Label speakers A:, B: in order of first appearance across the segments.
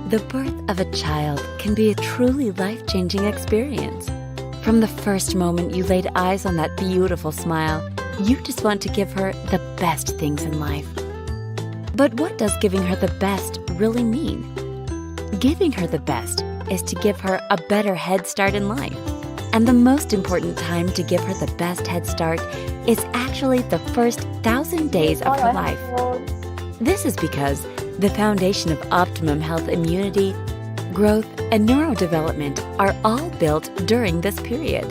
A: The birth of a child can be a truly life-changing experience. From the first moment you laid eyes on that beautiful smile, you just want to give her the best things in life. But what does giving her the best really mean? Giving her the best is to give her a better head start in life. And the most important time to give her the best head start is actually the first 1,000 days of her life. This is because the foundation of optimum health, immunity, growth, and neurodevelopment are all built during this period.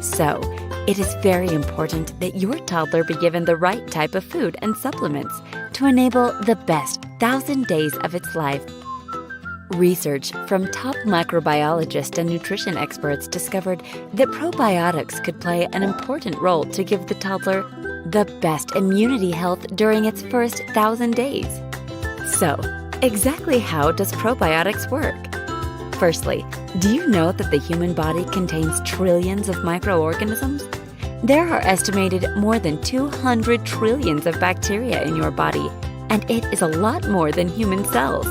A: So, it is very important that your toddler be given the right type of food and supplements to enable the best 1,000 days of its life. Research from top microbiologists and nutrition experts discovered that probiotics could play an important role to give the toddler the best immunity health during its first 1,000 days. So, exactly how does probiotics work? Firstly, do you know that the human body contains trillions of microorganisms? There are estimated more than 200 trillions of bacteria in your body, and it is a lot more than human cells.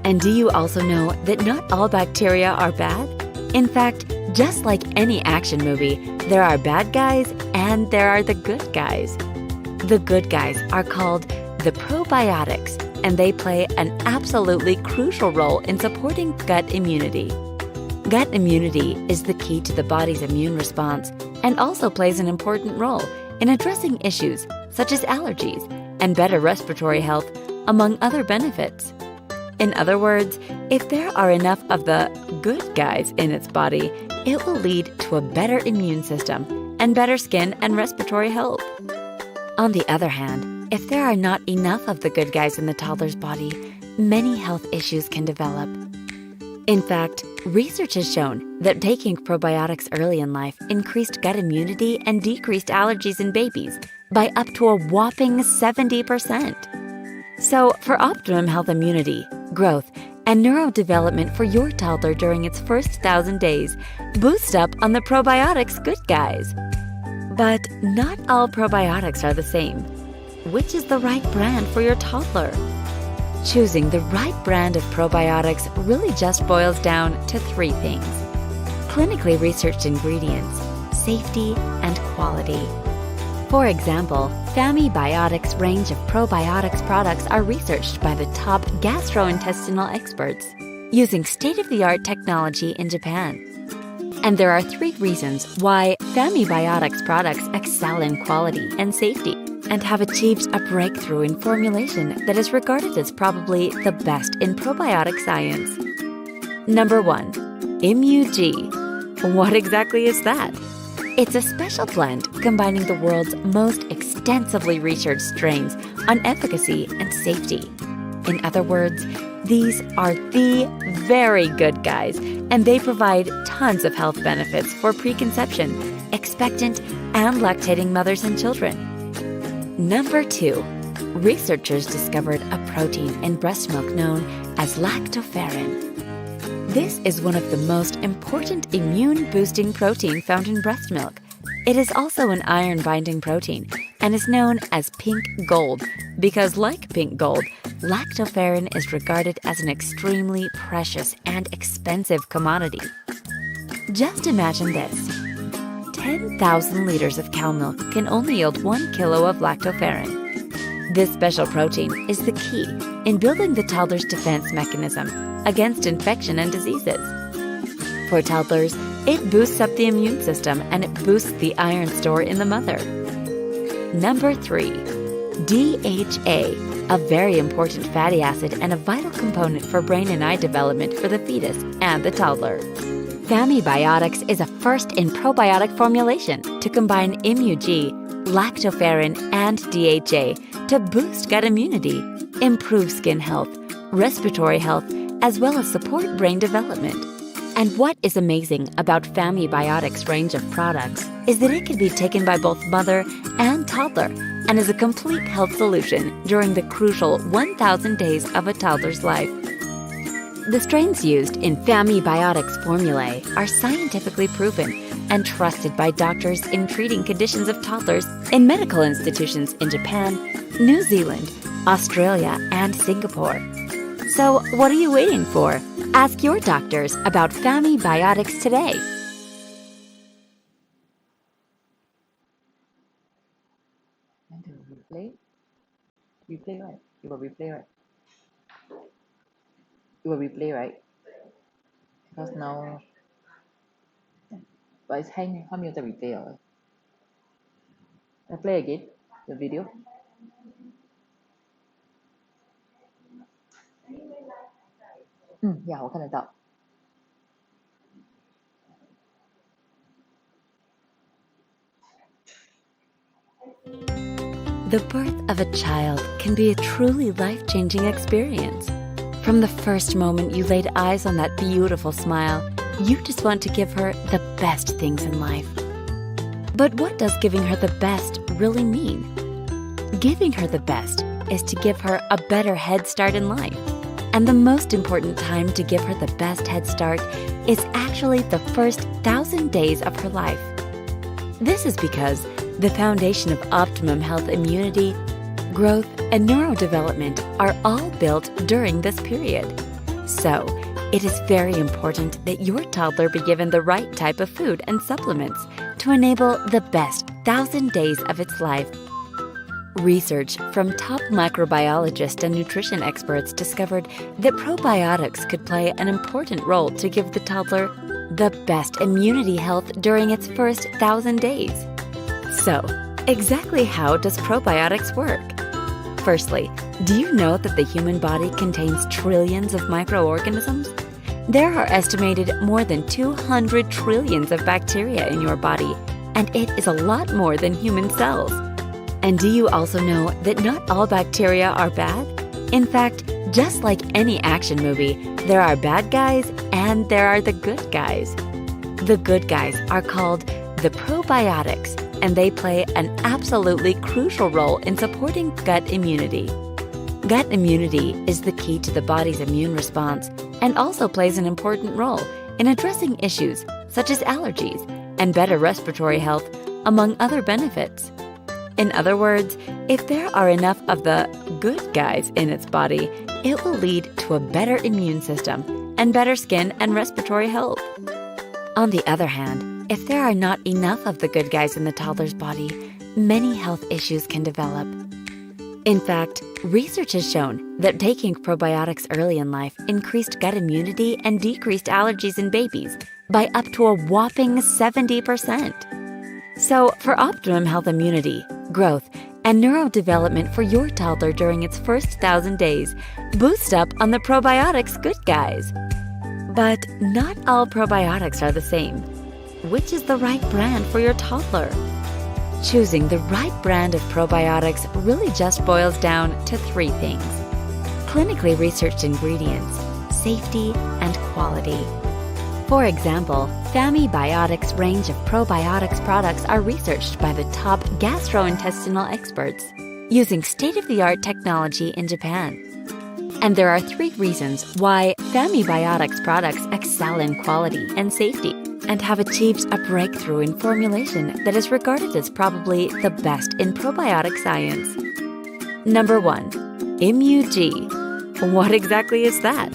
A: And do you also know that not all bacteria are bad? In fact, just like any action movie, there are bad guys and there are the good guys. The good guys are called the probiotics, and they play an absolutely crucial role in supporting gut immunity. Gut immunity is the key to the body's immune response and also plays an important role in addressing issues such as allergies and better respiratory health, among other benefits. In other words, if there are enough of the good guys in its body, it will lead to a better immune system and better skin and respiratory health. On the other hand, if there are not enough of the good guys in the toddler's body, many health issues can develop. In fact, research has shown that taking probiotics early in life increased gut immunity and decreased allergies in babies by up to a whopping 70%. So, for optimum health, immunity, growth, and neurodevelopment for your toddler during its first 1,000 days, boost up on the probiotics good guys. But not all probiotics are the same. Which is the right brand for your toddler? Choosing the right brand of probiotics really just boils down to three things: clinically researched ingredients, safety, and quality. For example, Famibiotics range of probiotics products are researched by the top gastrointestinal experts using state-of-the-art technology in Japan. And there are 3 reasons why Famibiotics products excel in quality and safety and have achieved a breakthrough in formulation that is regarded as probably the best in probiotic science. Number 1. Immu-G. What exactly is that? It's a special blend combining the world's most extensively researched strains on efficacy and safety. In other words, these are the very good guys, and they provide tons of health benefits for preconception, expectant, and lactating mothers and children. Number 2. Researchers discovered a protein in breast milk known as lactoferrin. This is one of the most important immune-boosting protein found in breast milk. It is also an iron-binding protein and is known as pink gold because, like pink gold, lactoferrin is regarded as an extremely precious and expensive commodity. Just imagine this. 10,000 liters of cow milk can only yield 1 kilo of lactoferrin. This special protein is the key in building the toddler's defense mechanism against infection and diseases. For toddlers, it boosts up the immune system and it boosts the iron store in the mother. Number 3. DHA, a very important fatty acid and a vital component for brain and eye development for the fetus and the toddler. Famibiotics is a first in probiotic formulation to combine Immu-G, lactoferrin, and DHA to boost gut immunity, improve skin health, respiratory health, as well as support brain development. And what is amazing about Famibiotics' range of products is that it can be taken by both mother and toddler and is a complete health solution during the crucial 1,000 days of a toddler's life. The strains used in Famibiotics formulae are scientifically proven and trusted by doctors in treating conditions of toddlers in medical institutions in Japan, New Zealand, Australia, and Singapore. So, what are you waiting for? Ask your doctors about Famibiotics today.
B: Replay? Replay, right? You will replay, right? You will replay, right? Because now, but it's hang, 它没有在 replay 了。I play again the video. Yeah, 我看得到。
A: The birth of a child can be a truly life-changing experience. From the first moment you laid eyes on that beautiful smile, you just want to give her the best things in life. But what does giving her the best really mean? Giving her the best is to give her a better head start in life. And the most important time to give her the best head start is actually the first 1,000 days of her life. This is because the foundation of optimum health immunity, growth, and neurodevelopment are all built during this period. So, it is very important that your toddler be given the right type of food and supplements to enable the best 1,000 days of its life. Research from top microbiologists and nutrition experts discovered that probiotics could play an important role to give the toddler the best immunity health during its first 1,000 days. So, exactly how does probiotics work? Firstly, do you know that the human body contains trillions of microorganisms? There are estimated more than 200 trillions of bacteria in your body, and it is a lot more than human cells. And do you also know that not all bacteria are bad? In fact, just like any action movie, there are bad guys and there are the good guys. The good guys are called the probiotics, and they play an absolutely crucial role in supporting gut immunity. Gut immunity is the key to the body's immune response and also plays an important role in addressing issues such as allergies and better respiratory health, among other benefits. In other words, if there are enough of the good guys in its body, it will lead to a better immune system and better skin and respiratory health. On the other hand, if there are not enough of the good guys in the toddler's body, many health issues can develop. In fact, research has shown that taking probiotics early in life increased gut immunity and decreased allergies in babies by up to a whopping 70%. So, for optimum health immunity, growth, and neurodevelopment for your toddler during its first 1,000 days, boost up on the probiotics good guys. But not all probiotics are the same. Which is the right brand for your toddler? Choosing the right brand of probiotics really just boils down to three things: clinically researched ingredients, safety, and quality. For example, Famibiotics range of probiotics products are researched by the top gastrointestinal experts using state-of-the-art technology in Japan. And there are three reasons why Famibiotics products excel in quality and safety and have achieved a breakthrough in formulation that is regarded as probably the best in probiotic science. Number 1. ImmuG. What exactly is that?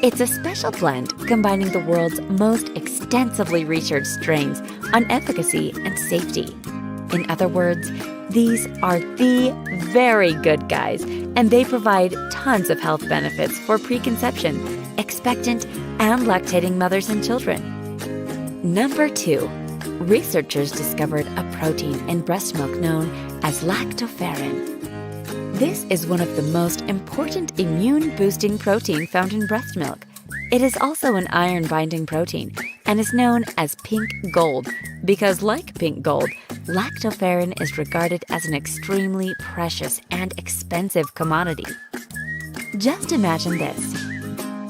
A: It's a special blend combining the world's most extensively researched strains on efficacy and safety. In other words, these are the very good guys, and they provide tons of health benefits for preconception, expectant, and lactating mothers and children. Number 2. Researchers discovered a protein in breast milk known as Lactoferrin. This is one of the most important immune-boosting protein found in breast milk. It is also an iron-binding protein and is known as pink gold because, like pink gold, lactoferrin is regarded as an extremely precious and expensive commodity. Just imagine this.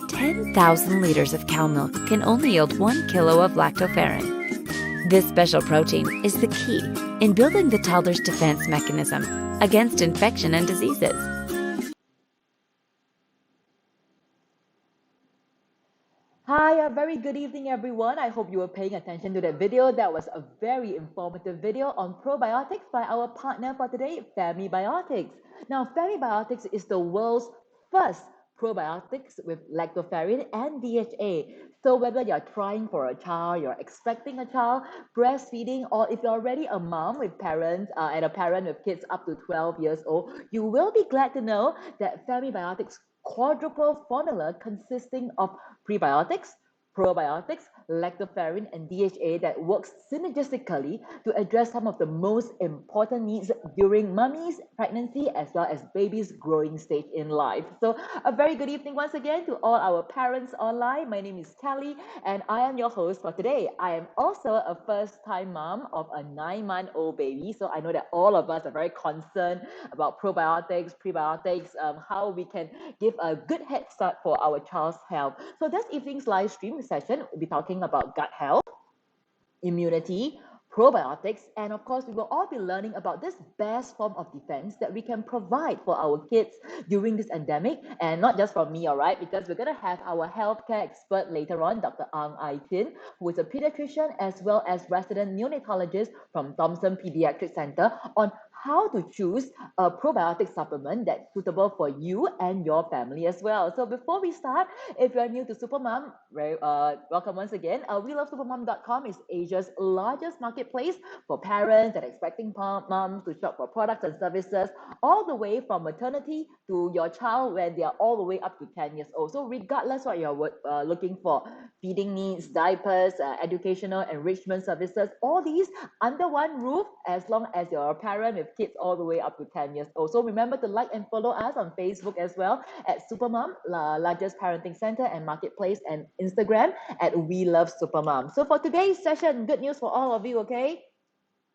A: 10,000 liters of cow milk can only yield 1 kilo of lactoferrin. This special protein is the key in building the toddler's defense mechanism against infection and diseases.
B: Hi, a very good evening, everyone. I hope you were paying attention to that video. That was a very informative video on probiotics by our partner for today, Famibiotics. Now, Famibiotics is the world's first probiotics with lactoferrin and DHA. So whether you're trying for a child, you're expecting a child, breastfeeding, or if you're already a mom with parents and a parent with kids up to 12 years old, you will be glad to know that Famibiotics quadruple formula consisting of prebiotics, probiotics, lactoferrin, and DHA that works synergistically to address some of the most important needs during mummy's pregnancy as well as baby's growing stage in life. So a very good evening once again to all our parents online. My name is Kelly and I am your host for today. I am also a first-time mom of a 9-month-old baby, so I know that all of us are very concerned about probiotics, prebiotics, how we can give a good head start for our child's health. So this evening's live stream session, we'll be talking about gut health, immunity, probiotics, and of course, we will all be learning about this best form of defense that we can provide for our kids during this endemic, and not just from me, all right, because we're going to have our healthcare expert later on, Dr. Ang Ai Tin, who is a pediatrician as well as resident neonatologist from Thomson Pediatric Center on how to choose a probiotic supplement that's suitable for you and your family as well. So before we start, if you're new to Supermom, welcome once again. WeLoveSupermom.com is Asia's largest marketplace for parents and expecting moms to shop for products and services all the way from maternity to your child when they are all the way up to 10 years old. So regardless what you're looking for, feeding needs, diapers, educational enrichment services, all these under one roof as long as you're a parent with kids all the way up to 10 years old. So remember to like and follow us on Facebook as well at Supermom, largest parenting center and marketplace, and Instagram at We Love Supermom. So for today's session, good news for all of you, okay?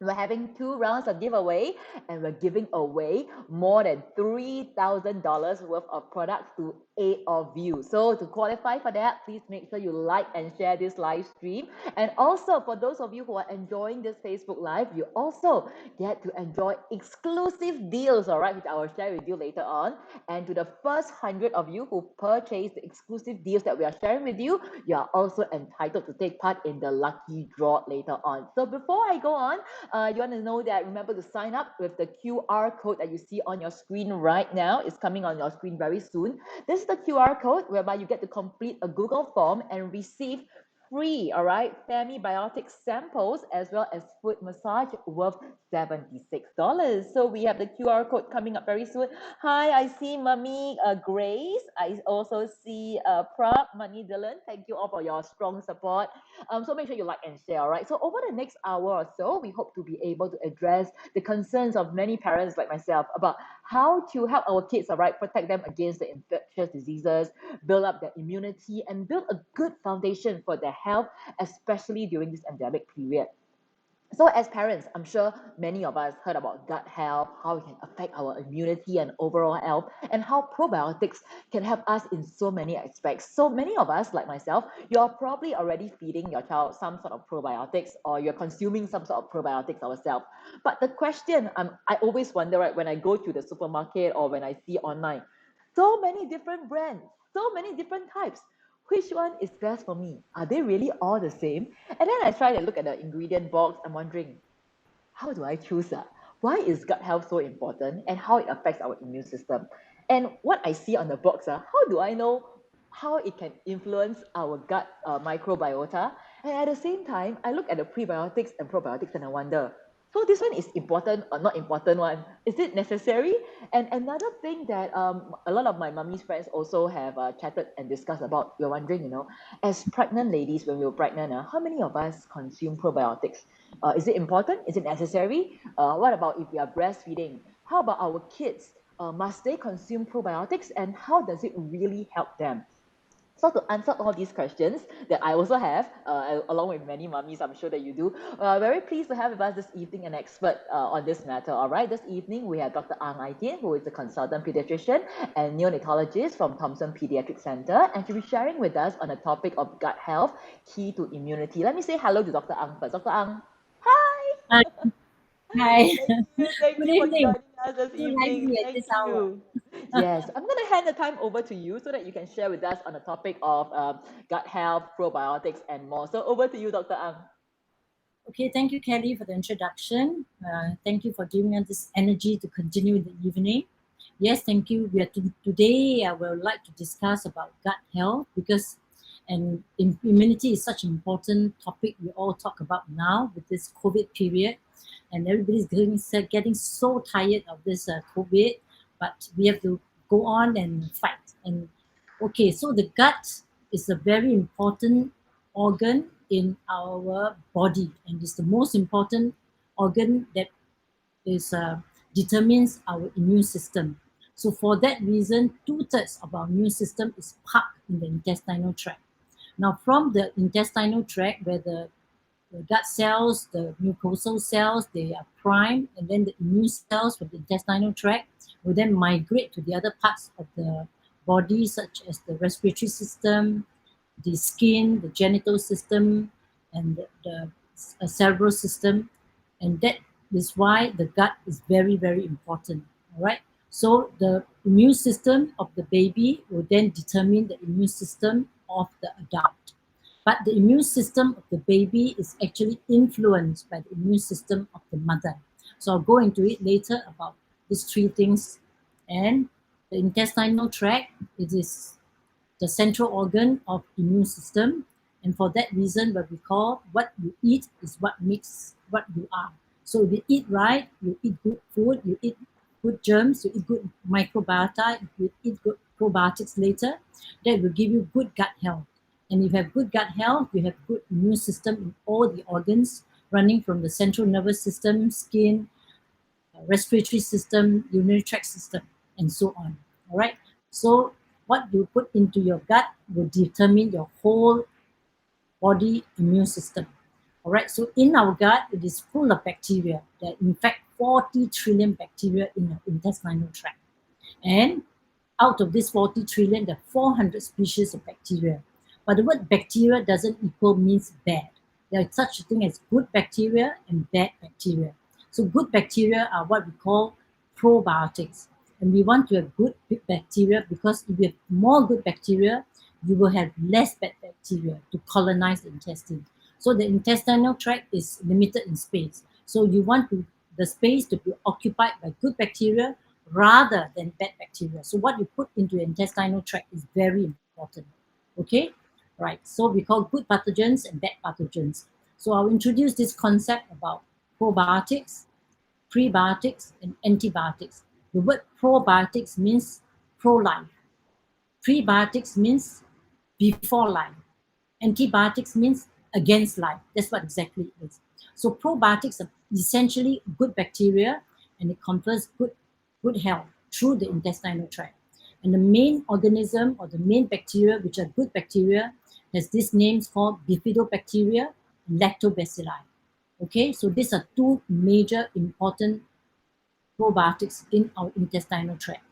B: We're having 2 rounds of giveaway and we're giving away more than $3,000 worth of products to 8 of you. So to qualify for that, please make sure you like and share this live stream. And also for those of you who are enjoying this Facebook Live, you also get to enjoy exclusive deals, all right, which I will share with you later on. And to the first 100 of you who purchase the exclusive deals that we are sharing with you, you are also entitled to take part in the lucky draw later on. So before I go on, you want to know that remember to sign up with the QR code that you see on your screen right now. It's coming on your screen very soon. This is the QR code whereby you get to complete a Google form and receive free, all right, Famibiotics samples as well as foot massage worth $76. So we have the QR code coming up very soon. Hi, I see Mummy Grace. I also see Prab, Money Dylan. Thank you all for your strong support. So make sure you like and share, all right? So over the next hour or so, we hope to be able to address the concerns of many parents like myself about how to help our kids, all right, protect them against the infectious diseases, build up their immunity, and build a good foundation for their health, especially during this endemic period. So as parents, I'm sure many of us heard about gut health, how it can affect our immunity and overall health, and how probiotics can help us in so many aspects. So many of us, like myself, you're probably already feeding your child some sort of probiotics, or you're consuming some sort of probiotics ourselves. But the question I always wonder, right, when I go to the supermarket or when I see online, so many different brands, so many different types. Which one is best for me? Are they really all the same? And then I try to look at the ingredient box. I'm wondering, how do I choose that? Why is gut health so important and how it affects our immune system? And what I see on the box, how do I know how it can influence our gut microbiota? And at the same time, I look at the prebiotics and probiotics and I wonder, so this one is important or not important one? Is it necessary? And another thing that a lot of my mummy's friends also have chatted and discussed about, we're wondering, as pregnant ladies, when we were pregnant, how many of us consume probiotics? Is it important? Is it necessary? What about if we are breastfeeding? How about our kids? Must they consume probiotics? And how does it really help them? So to answer all these questions that I also have, along with many mummies, I'm sure that you do, very pleased to have with us this evening an expert on this matter. All right, this evening we have Dr. Ang Ai Tin, who is a consultant pediatrician and neonatologist from Thomson Pediatric Center, and she'll be sharing with us on the topic of gut health, key to immunity. Let me say hello to Dr. Ang first. Dr. Ang, hi!
C: Hi. Hi.
B: Thank
C: Good
B: you for
C: evening.
B: joining us this
C: So lively
B: evening.
C: at
B: Thank
C: this hour.
B: you. Yes, I'm going to hand the time over to you so that you can share with us on the topic of gut health, probiotics, and more. So over to you, Dr. Ang.
C: Okay, thank you, Kelly, for the introduction. Thank you for giving us this energy to continue the evening. Yes, thank you. Today I would like to discuss about gut health because immunity is such an important topic we all talk about now with this COVID period, and everybody's getting so tired of this COVID, but we have to go on and fight. And okay, so the gut is a very important organ in our body, and it's the most important organ that is determines our immune system. So for that reason, 2/3 of our immune system is parked in the intestinal tract. Now, from the intestinal tract, where the gut cells, the mucosal cells, they are primed, and then the immune cells from the intestinal tract will then migrate to the other parts of the body, such as the respiratory system, the skin, the genital system, and the cerebral system. And that is why the gut is very, very important. All right. So the immune system of the baby will then determine the immune system of the adult. But the immune system of the baby is actually influenced by the immune system of the mother. So I'll go into it later about these three things. And the intestinal tract, it is the central organ of immune system. And for that reason, what we call what you eat is what makes what you are. So if you eat right, you eat good food, you eat good germs, you eat good microbiota, you eat good probiotics later, that will give you good gut health. And if you have good gut health, you have good immune system in all the organs running from the central nervous system, skin, respiratory system, urinary tract system, and so on. All right. So what you put into your gut will determine your whole body immune system. All right. So in our gut, it is full of bacteria. There are in fact 40 trillion bacteria in the intestinal tract. And out of this 40 trillion, there are 400 species of bacteria. But the word bacteria doesn't equal means bad. There is such a thing as good bacteria and bad bacteria. So good bacteria are what we call probiotics. And we want to have good bacteria because if you have more good bacteria, you will have less bad bacteria to colonize the intestine. So the intestinal tract is limited in space. So you want the space to be occupied by good bacteria rather than bad bacteria. So what you put into your intestinal tract is very important. Okay? Right. So we call good pathogens and bad pathogens. So I'll introduce this concept about probiotics, prebiotics, and antibiotics. The word probiotics means pro-life. Prebiotics means before life. Antibiotics means against life. That's what exactly it is. So probiotics are essentially good bacteria, and it confers good health through the intestinal tract. And the main organism or the main bacteria, which are good bacteria, has these names called bifidobacteria and lactobacilli. Okay, so these are two major important probiotics in our intestinal tract.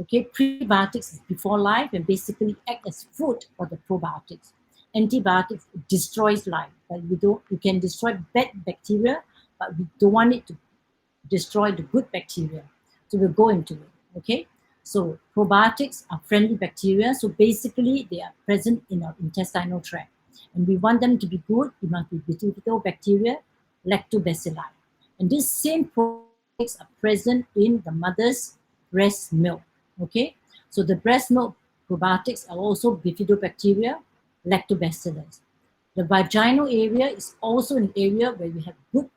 C: Okay, prebiotics is before life and basically act as food for the probiotics. Antibiotics destroys life, but we can destroy bad bacteria, but we don't want it to destroy the good bacteria. So we'll go into it. Okay, so probiotics are friendly bacteria. So basically, they are present in our intestinal tract, and we want them to be good. It must be bifidobacteria, lactobacilli, and these same probiotics are present in the mother's breast milk. Okay, so the breast milk probiotics are also bifidobacteria, lactobacillus. The vaginal area is also an area where we have good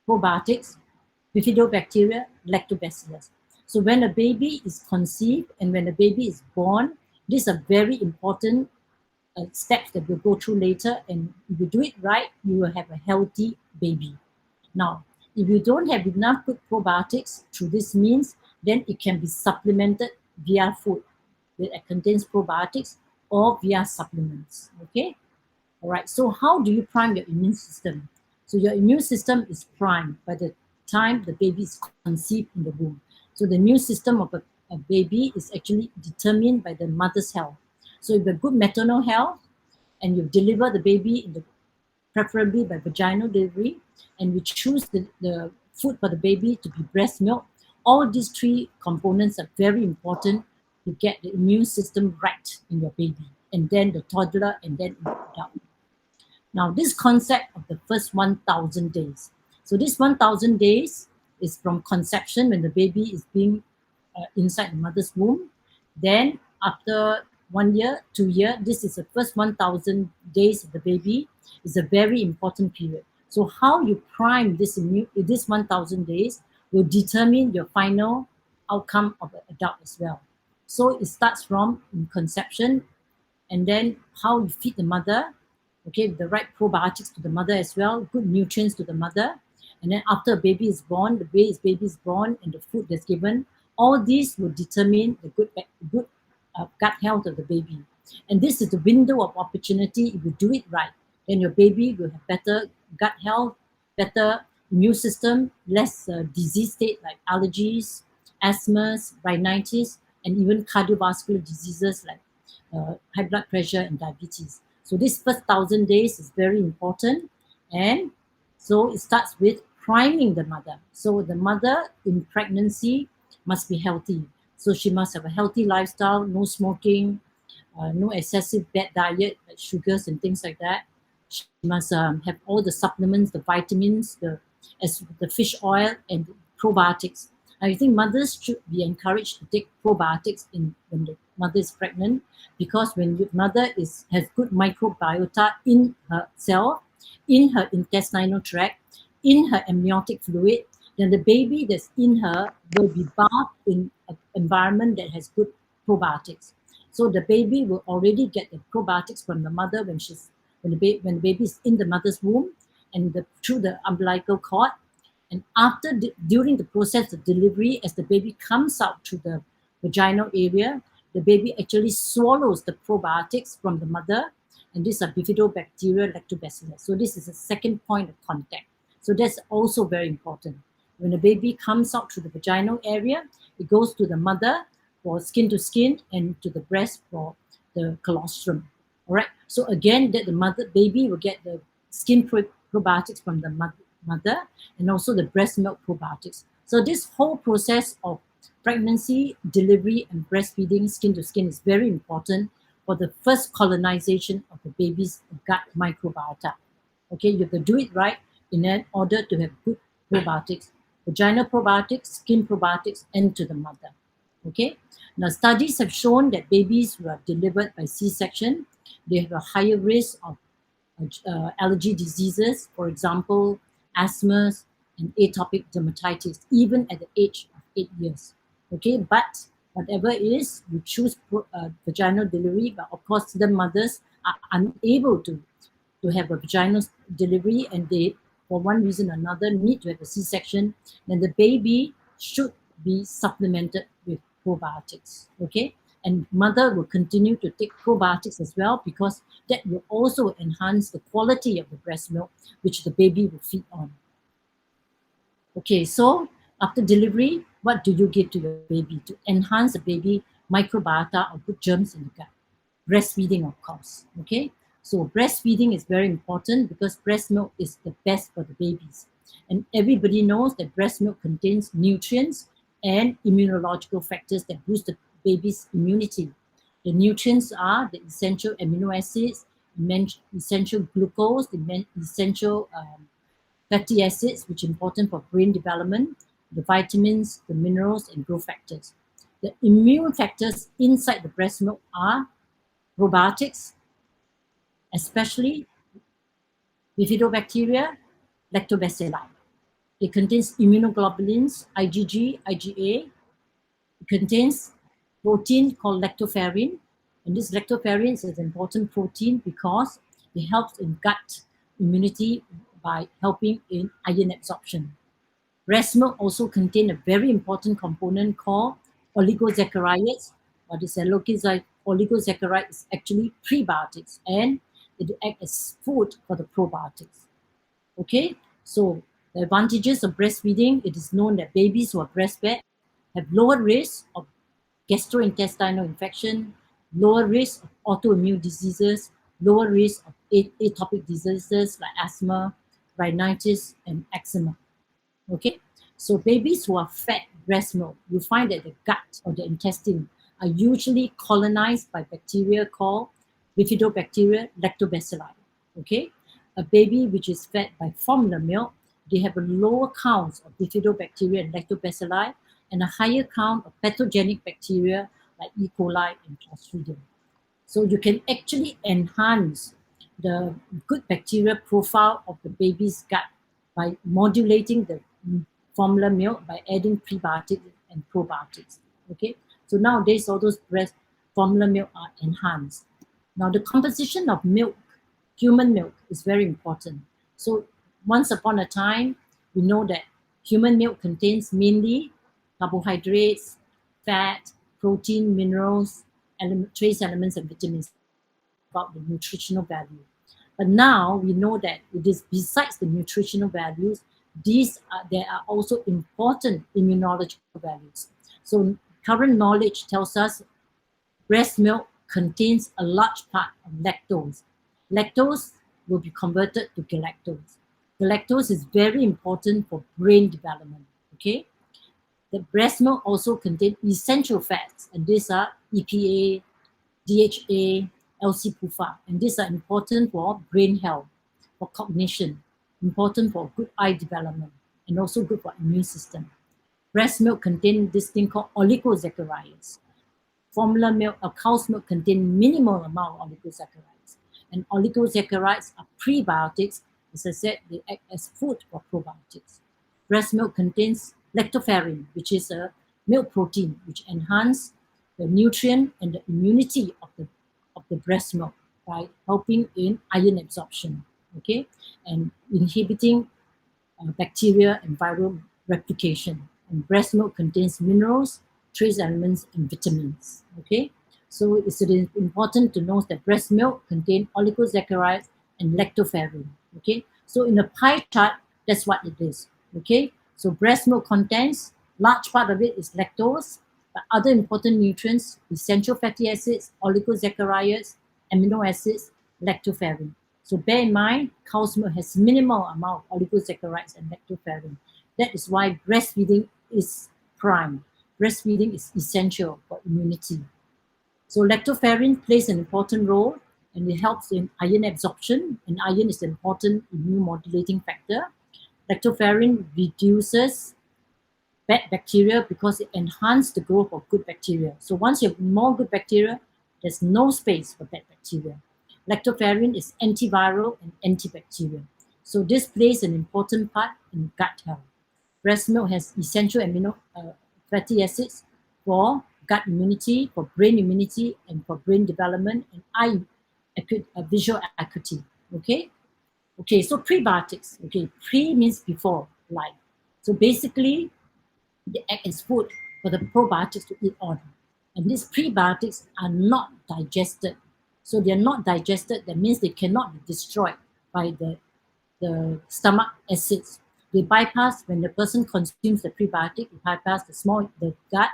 C: probiotics, bifidobacteria, lactobacillus. So when a baby is conceived and when a baby is born, these are very important steps that we'll go through later. And if you do it right, you will have a healthy baby. Now, if you don't have enough good probiotics through this means, then it can be supplemented via food that contains probiotics or via supplements. Okay? All right. So how do you prime your immune system? So your immune system is primed by the time the baby is conceived in the womb. So the immune system of a baby is actually determined by the mother's health. So if you have good maternal health and you deliver the baby preferably by vaginal delivery, and we choose the food for the baby to be breast milk, all these three components are very important to get the immune system right in your baby, and then the toddler, and then in the adult. Now, this concept of the first 1,000 days. So this 1,000 days is from conception when the baby is being inside the mother's womb. Then after 1 year, 2 year, this is the first 1,000 days of the baby. Is a very important period. So how you prime this 1,000 days will determine your final outcome of the adult as well. So it starts from conception, and then how you feed the mother, okay, the right probiotics to the mother as well, good nutrients to the mother. And then after a baby is born, the way baby is born and the food that's given, all these will determine the good gut health of the baby. And this is the window of opportunity. If you do it right, then your baby will have better gut health, better immune system, less disease state like allergies, asthmas, rhinitis, and even cardiovascular diseases like high blood pressure and diabetes. So this first 1,000 days is very important. And so it starts with priming the mother. So the mother in pregnancy must be healthy. So she must have a healthy lifestyle, no smoking, no excessive bad diet like sugars and things like that. She must have all the supplements, the vitamins, the fish oil and probiotics. I think mothers should be encouraged to take probiotics when the mother is pregnant, because when the mother has good microbiota in herself, in her intestinal tract, in her amniotic fluid, then the baby that's in her will be bathed in an environment that has good probiotics. So the baby will already get the probiotics from the mother when the baby is in the mother's womb and through the umbilical cord. And during the process of delivery, as the baby comes out to the vaginal area, the baby actually swallows the probiotics from the mother, and these are bifidobacterial lactobacillus. So this is the second point of contact. So that's also very important. When the baby comes out through the vaginal area, it goes to the mother for skin to skin and to the breast for the colostrum. All right. So again, that the baby will get the skin probiotics from the mother and also the breast milk probiotics. So this whole process of pregnancy, delivery, and breastfeeding skin to skin is very important for the first colonization of the baby's gut microbiota. Okay, you have to do it right in order to have good probiotics, vaginal probiotics, skin probiotics, and to the mother. Okay, now studies have shown that babies who are delivered by C-section, they have a higher risk of allergy diseases, for example, asthma and atopic dermatitis, even at the age of 8 years. Okay, but whatever it is, you choose vaginal delivery, but of course the mothers are unable to have a vaginal delivery and they, for one reason or another, need to have a C-section, then the baby should be supplemented with probiotics. Okay, and mother will continue to take probiotics as well, because that will also enhance the quality of the breast milk which the baby will feed on. Okay, so after delivery, what do you give to your baby to enhance the baby microbiota or good germs in the gut? Breastfeeding, of course. Okay, so breastfeeding is very important because breast milk is the best for the babies. And everybody knows that breast milk contains nutrients and immunological factors that boost the baby's immunity. The nutrients are the essential amino acids, essential glucose, the essential fatty acids, which are important for brain development, the vitamins, the minerals, and growth factors. The immune factors inside the breast milk are probiotics, especially bifidobacteria, lactobacilli. It contains immunoglobulins, IgG, IgA. It contains protein called lactoferrin. And this lactoferrin is an important protein because it helps in gut immunity by helping in iron absorption. Breast milk also contains a very important component called oligosaccharides. What is oligosaccharide is actually prebiotics, and it acts as food for the probiotics. Okay, so the advantages of breastfeeding, it is known that babies who are breastfed have lower risk of gastrointestinal infection, lower risk of autoimmune diseases, lower risk of atopic diseases like asthma, rhinitis, and eczema. Okay, so babies who are fed breast milk, you find that the gut or the intestine are usually colonized by bacteria called bifidobacteria lactobacilli. Okay, a baby which is fed by formula milk, they have a lower count of bifidobacteria and lactobacilli and a higher count of pathogenic bacteria like E. coli and Clostridium. So you can actually enhance the good bacteria profile of the baby's gut by modulating the formula milk by adding prebiotics and probiotics. Okay, so nowadays all those breast formula milk are enhanced. Now the composition of milk, human milk, is very important. So once upon a time, we know that human milk contains mainly carbohydrates, fat, protein, minerals, trace elements, and vitamins about the nutritional value. But now we know that it is besides the nutritional values, there are also important immunological values. So current knowledge tells us breast milk contains a large part of lactose. Lactose will be converted to galactose. Galactose is very important for brain development. Okay, the breast milk also contains essential fats, and these are EPA, DHA, LC-PUFA, and these are important for brain health, for cognition, important for good eye development, and also good for immune system. Breast milk contains this thing called oligosaccharides. Formula milk or cow's milk contain minimal amount of oligosaccharides. And oligosaccharides are prebiotics. As I said, they act as food for probiotics. Breast milk contains lactoferrin, which is a milk protein, which enhances the nutrient and the immunity of the breast milk by helping in iron absorption, okay, and inhibiting bacteria and viral replication. And breast milk contains minerals, trace elements, and vitamins. Okay, so it's important to know that breast milk contains oligosaccharides and lactoferrin. Okay, so in the pie chart, that's what it is. Okay, so breast milk contains large part of it is lactose, but other important nutrients, essential fatty acids, oligosaccharides, amino acids, lactoferrin. So bear in mind, cow's milk has minimal amount of oligosaccharides and lactoferrin. That is why breastfeeding is prime. Breastfeeding is essential for immunity. So lactoferrin plays an important role, and it helps in iron absorption, and iron is an important immune modulating factor. Lactoferrin reduces bad bacteria because it enhances the growth of good bacteria. So once you have more good bacteria, there's no space for bad bacteria. Lactoferrin is antiviral and antibacterial. So this plays an important part in gut health. Breast milk has essential amino fatty acids for gut immunity, for brain immunity, and for brain development and eye visual acuity. Okay? Okay, so prebiotics. Okay, pre means before, like. So basically, they act as food for the probiotics to eat on. And these prebiotics are not digested. So they're not digested, that means they cannot be destroyed by the stomach acids. They bypass, when the person consumes the prebiotic, they bypass the gut,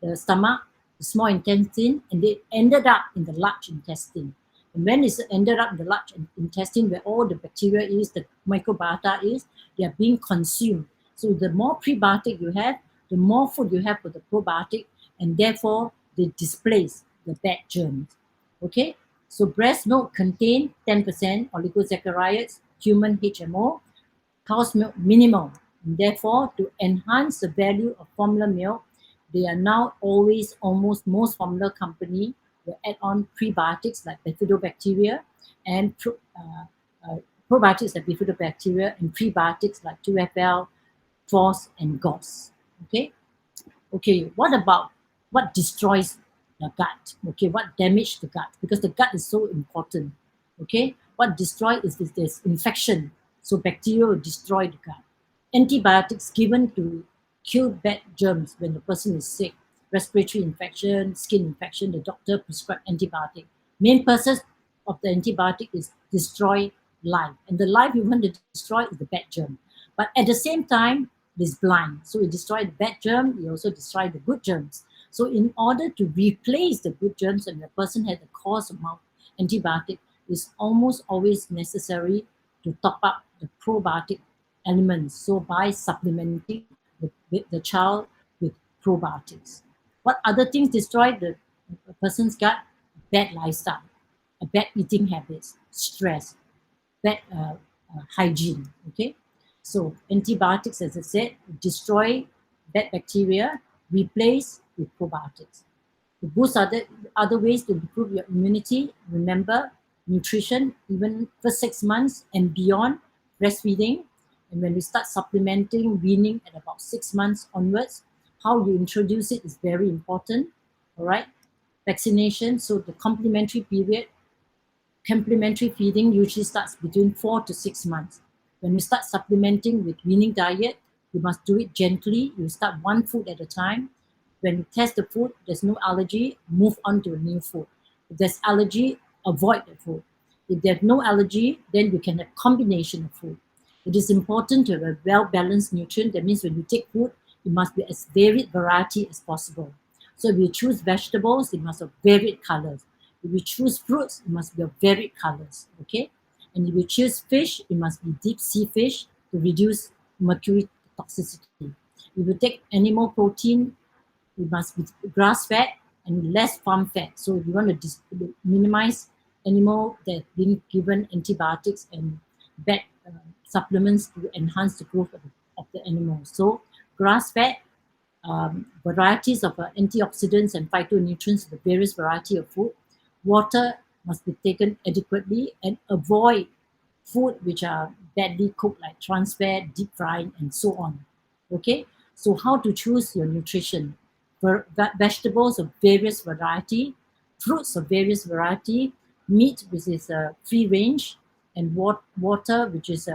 C: the stomach, the small intestine, and they ended up in the large intestine. And when it's ended up in the large intestine, where all the bacteria is, the microbiota is, they are being consumed. So the more prebiotic you have, the more food you have for the probiotic, and therefore they displace the bad germs. Okay, so breast milk contains 10% oligosaccharides, human HMO, cow's milk minimal. And therefore, to enhance the value of formula milk, they are now almost most formula company will add on prebiotics like bifidobacteria and probiotics like bifidobacteria and prebiotics like 2FL, FOS, and GOS. Okay, what about what destroys the gut? Okay, what damage the gut? Because the gut is so important. Okay, what destroys is this infection. So bacteria will destroy the gut. Antibiotics given to kill bad germs when the person is sick, respiratory infection, skin infection, the doctor prescribes antibiotic. Main purpose of the antibiotic is destroy life, and the life you want to destroy is the bad germ. But at the same time, it is blind. So it destroys the bad germ, it also destroys the good germs. So in order to replace the good germs and the person has a course amount antibiotic, it's almost always necessary to top up the probiotic elements. So by supplementing the child with probiotics. What other things destroy the person's gut? Bad lifestyle, bad eating habits, stress, bad hygiene. Okay, so antibiotics, as I said, destroy bad bacteria, replace with probiotics. To boost other ways to improve your immunity, remember nutrition, even first 6 months and beyond, breastfeeding. And when we start supplementing, weaning at about 6 months onwards, how you introduce it is very important. All right. Vaccination. So the complementary feeding usually starts between 4 to 6 months. When you start supplementing with weaning diet, you must do it gently. You start one food at a time. When you test the food, there's no allergy, move on to a new food. If there's allergy, avoid the food. If there's no allergy, then you can have combination of food. It is important to have a well-balanced nutrient. That means when you take food, it must be as varied variety as possible. So if you choose vegetables, it must have varied colors. If you choose fruits, it must be of varied colors, okay? And if you choose fish, it must be deep sea fish to reduce mercury toxicity. If you take animal protein, it must be grass-fed and less farm-fed. So if you want to minimize animal that being given antibiotics and bad supplements to enhance the growth of the animal. So grass-fed, varieties of antioxidants and phytonutrients, the various variety of food. Water must be taken adequately and avoid food which are badly cooked, like trans fat, deep frying, and so on. Okay, so how to choose your nutrition? Vegetables of various variety, fruits of various variety, meat which is free range, and water which is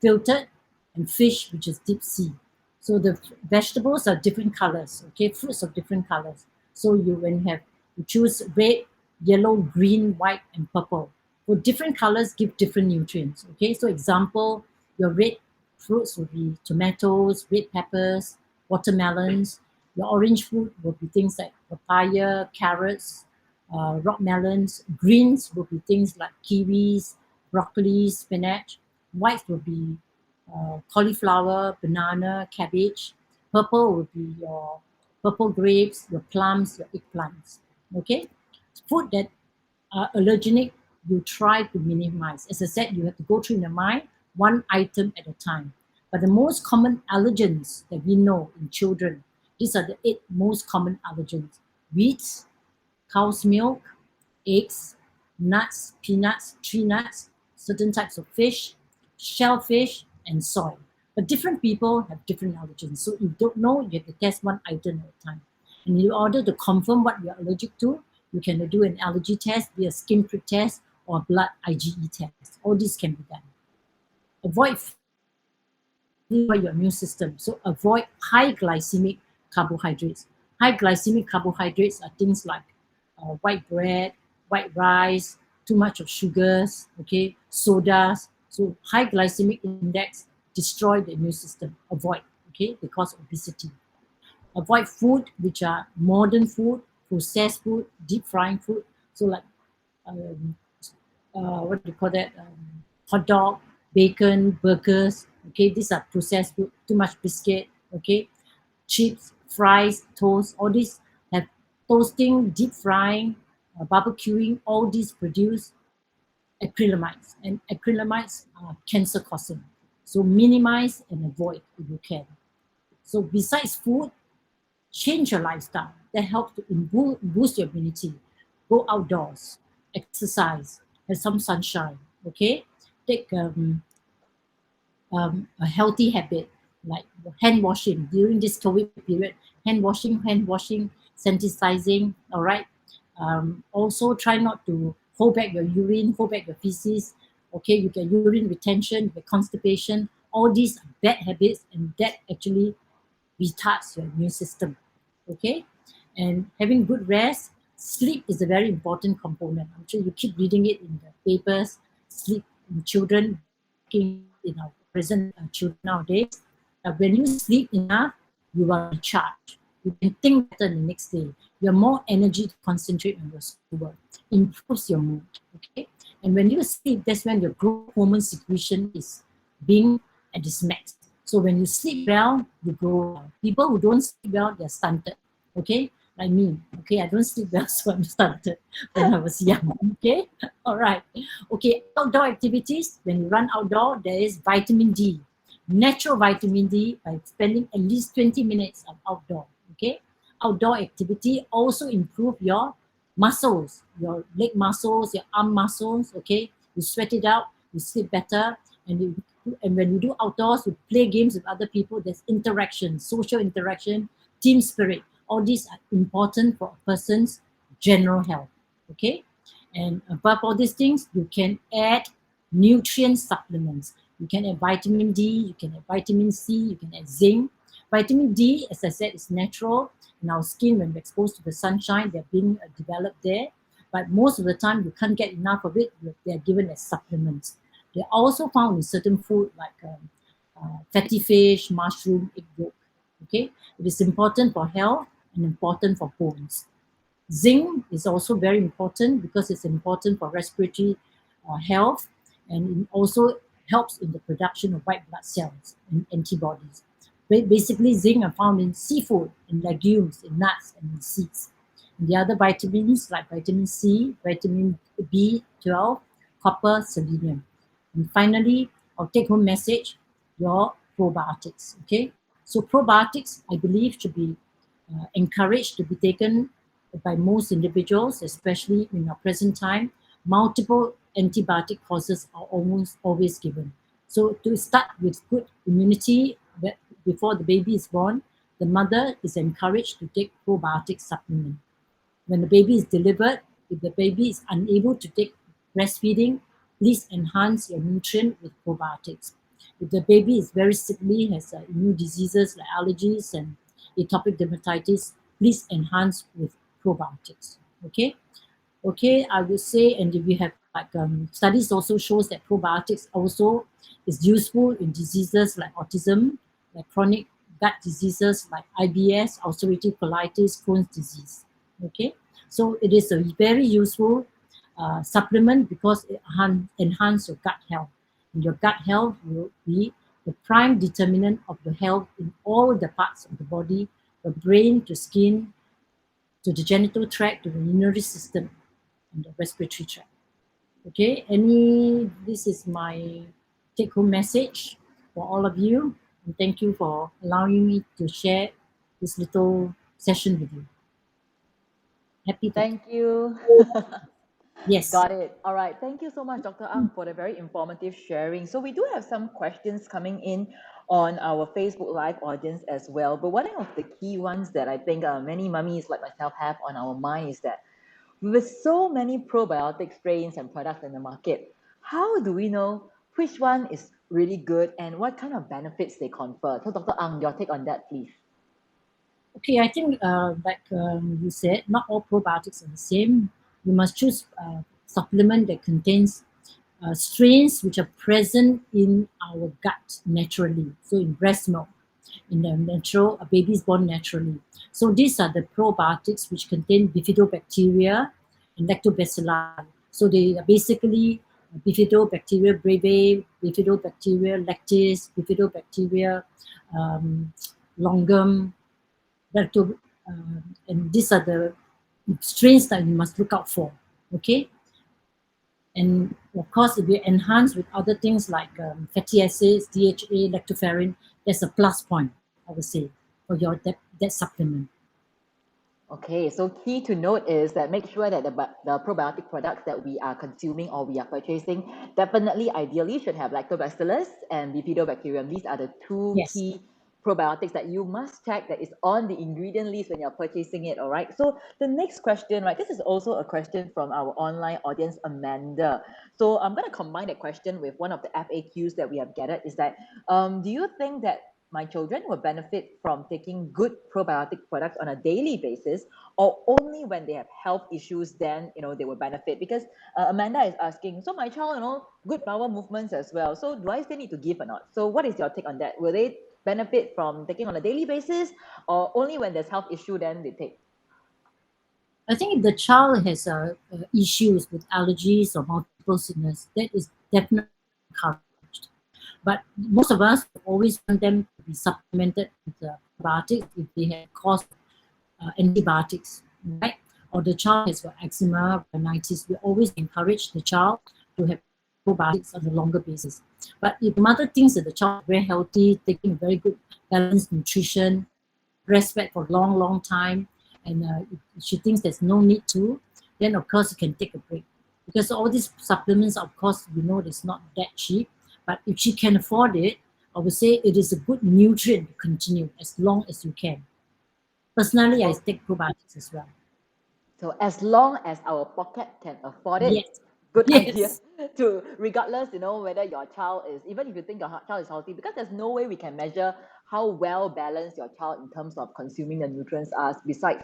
C: filtered, and fish which is deep sea. So the vegetables are different colors, okay, fruits of different colors. So you choose red, yellow, green, white, and purple. So different colors give different nutrients, okay? So example, your red fruits will be tomatoes, red peppers, watermelons. Your orange fruit will be things like papaya, carrots, rock melons. Greens will be things like kiwis, broccoli, spinach. Whites will be cauliflower, banana, cabbage. Purple will be your purple grapes, your plums, your eggplants. Okay? Food that are allergenic, you try to minimize. As I said, you have to go through in your mind one item at a time. But the most common allergens that we know in children, these are the 8 most common allergens: wheat, cow's milk, eggs, nuts, peanuts, tree nuts, certain types of fish, shellfish, and soy. But different people have different allergens. So if you don't know, you have to test one item at a time. And in order to confirm what you're allergic to, you can do an allergy test, be a skin prick test, or a blood IgE test. All this can be done. Avoid your immune system. So avoid high glycemic carbohydrates. High glycemic carbohydrates are things like white bread, white rice, too much of sugars, okay, sodas. So high glycemic index destroy the immune system. Avoid, okay, because of obesity. Avoid food which are modern food, processed food, deep frying food. So like what do you call that? Hot dog, bacon, burgers. Okay, these are processed food. Too much biscuit. Okay, chips, fries, toast. All these have toasting, deep frying, barbecuing. All these produce acrylamides, and acrylamides are cancer causing. So minimize and avoid if you can. So besides food, change your lifestyle. That helps to boost your immunity. Go outdoors, exercise, have some sunshine. Okay, take a healthy habit like hand washing during this COVID period. Hand washing, sanitizing. All right. Also, try not to hold back your urine, hold back your feces. Okay, you get urine retention, you get constipation. All these are bad habits, and that actually retards your immune system. Okay, and having good rest, sleep is a very important component. I'm sure you keep reading it in the papers. Sleep in children, in our present children nowadays. When you sleep enough, you are recharged. You can think better the next day. You have more energy to concentrate on your schoolwork. Improves your mood. Okay, and when you sleep, that's when your growth hormone secretion is being at its max. So when you sleep well, you grow well. People who don't sleep well, they're stunted. Okay, like me. Okay, I don't sleep well, so I'm stunted when I was young. Okay, all right. Okay, outdoor activities. When you run outdoor, there is vitamin D. natural vitamin D by spending at least 20 minutes of outdoor. Okay, outdoor activity also improve your muscles, your leg muscles, your arm muscles. Okay, you sweat it out, you sleep better, and when you do outdoors, you play games with other people. There's interaction, social interaction, team spirit. All these are important for a person's general health. Okay, and above all these things, you can add nutrient supplements. You can add vitamin D, you can add vitamin C, you can add zinc. Vitamin D, as I said, is natural in our skin when we're exposed to the sunshine. They're being developed there. But most of the time, you can't get enough of it. They're given as supplements. They're also found in certain food like fatty fish, mushroom, egg yolk. Okay, it is important for health and important for bones. Zinc is also very important because it's important for respiratory health, and it also helps in the production of white blood cells and antibodies. Basically, zinc are found in seafood, in legumes, in nuts, and in seeds. And the other vitamins like vitamin C, vitamin B12, copper, selenium. And finally, our take-home message, your probiotics. Okay, so probiotics, I believe, should be encouraged to be taken by most individuals, especially in our present time. Multiple antibiotic courses are almost always given. So to start with good immunity before the baby is born, the mother is encouraged to take probiotic supplement. When the baby is delivered, if the baby is unable to take breastfeeding, please enhance your nutrient with probiotics. If the baby is very sickly, has immune diseases like allergies and atopic dermatitis, please enhance with probiotics. Okay, I would say, and if we have like studies also shows that probiotics also is useful in diseases like autism, like chronic gut diseases like IBS, ulcerative colitis, Crohn's disease. Okay, so it is a very useful supplement because it enhance your gut health. And your gut health will be the prime determinant of your health in all the parts of the body, the brain to skin, to the genital tract, to the urinary system, and the respiratory tract. Okay, this is my take-home message for all of you. And thank you for allowing me to share this little session with you. Happy to.
B: Thank you.
C: Yes.
B: Got it. All right. Thank you so much, Dr. Ang, for the very informative sharing. So we do have some questions coming in on our Facebook Live audience as well. But one of the key ones that I think many mummies like myself have on our mind is that with so many probiotic strains and products in the market, how do we know which one is really good and what kind of benefits they confer? So Dr. Ang, your take on that, please.
C: Okay, I think like you said, not all probiotics are the same. You must choose a supplement that contains strains which are present in our gut naturally. So in breast milk, in the natural, a baby is born naturally. So these are the probiotics which contain bifidobacteria and lactobacilli. So they are basically bifidobacteria breve, bifidobacteria lactis, bifidobacteria longum, and these are the strains that you must look out for. Okay, and of course, if you enhance with other things like fatty acids, DHA, lactoferrin, that's a plus point, I would say, for your that supplement.
B: Okay, so key to note is that make sure that the probiotic products that we are consuming or we are purchasing definitely, ideally, should have lactobacillus and bifidobacterium. These are the two
C: Yes.
B: key probiotics that you must check that is on the ingredient list when you're purchasing it, all right? So the next question, right, this is also a question from our online audience, Amanda. So I'm going to combine that question with one of the FAQs that we have gathered is that, do you think that my children will benefit from taking good probiotic products on a daily basis, or only when they have health issues, then they will benefit? Because Amanda is asking, so my child, good bowel movements as well, so do I still need to give or not? So what is your take on that? Will they benefit from taking on a daily basis, or only when there's health issue then they take?
C: I think if the child has issues with allergies or multiple sickness, that is definitely encouraged. But most of us always want them to be supplemented with probiotics if they have caused antibiotics, right? Or the child has got eczema, rhinitis. We always encourage the child to have probiotics on a longer basis. But if the mother thinks that the child is very healthy, taking a very good balanced nutrition, breastfed for a long, long time, and if she thinks there's no need to, then of course you can take a break. Because all these supplements, of course, we know it's not that cheap, but if she can afford it, I would say it is a good nutrient to continue as long as you can. Personally, I take probiotics as well.
B: So as long as our pocket can afford it,
C: Yes,
B: good idea
C: yes.
B: to, regardless, whether your child is, even if you think your child is healthy, because there's no way we can measure how well balanced your child in terms of consuming the nutrients are, besides,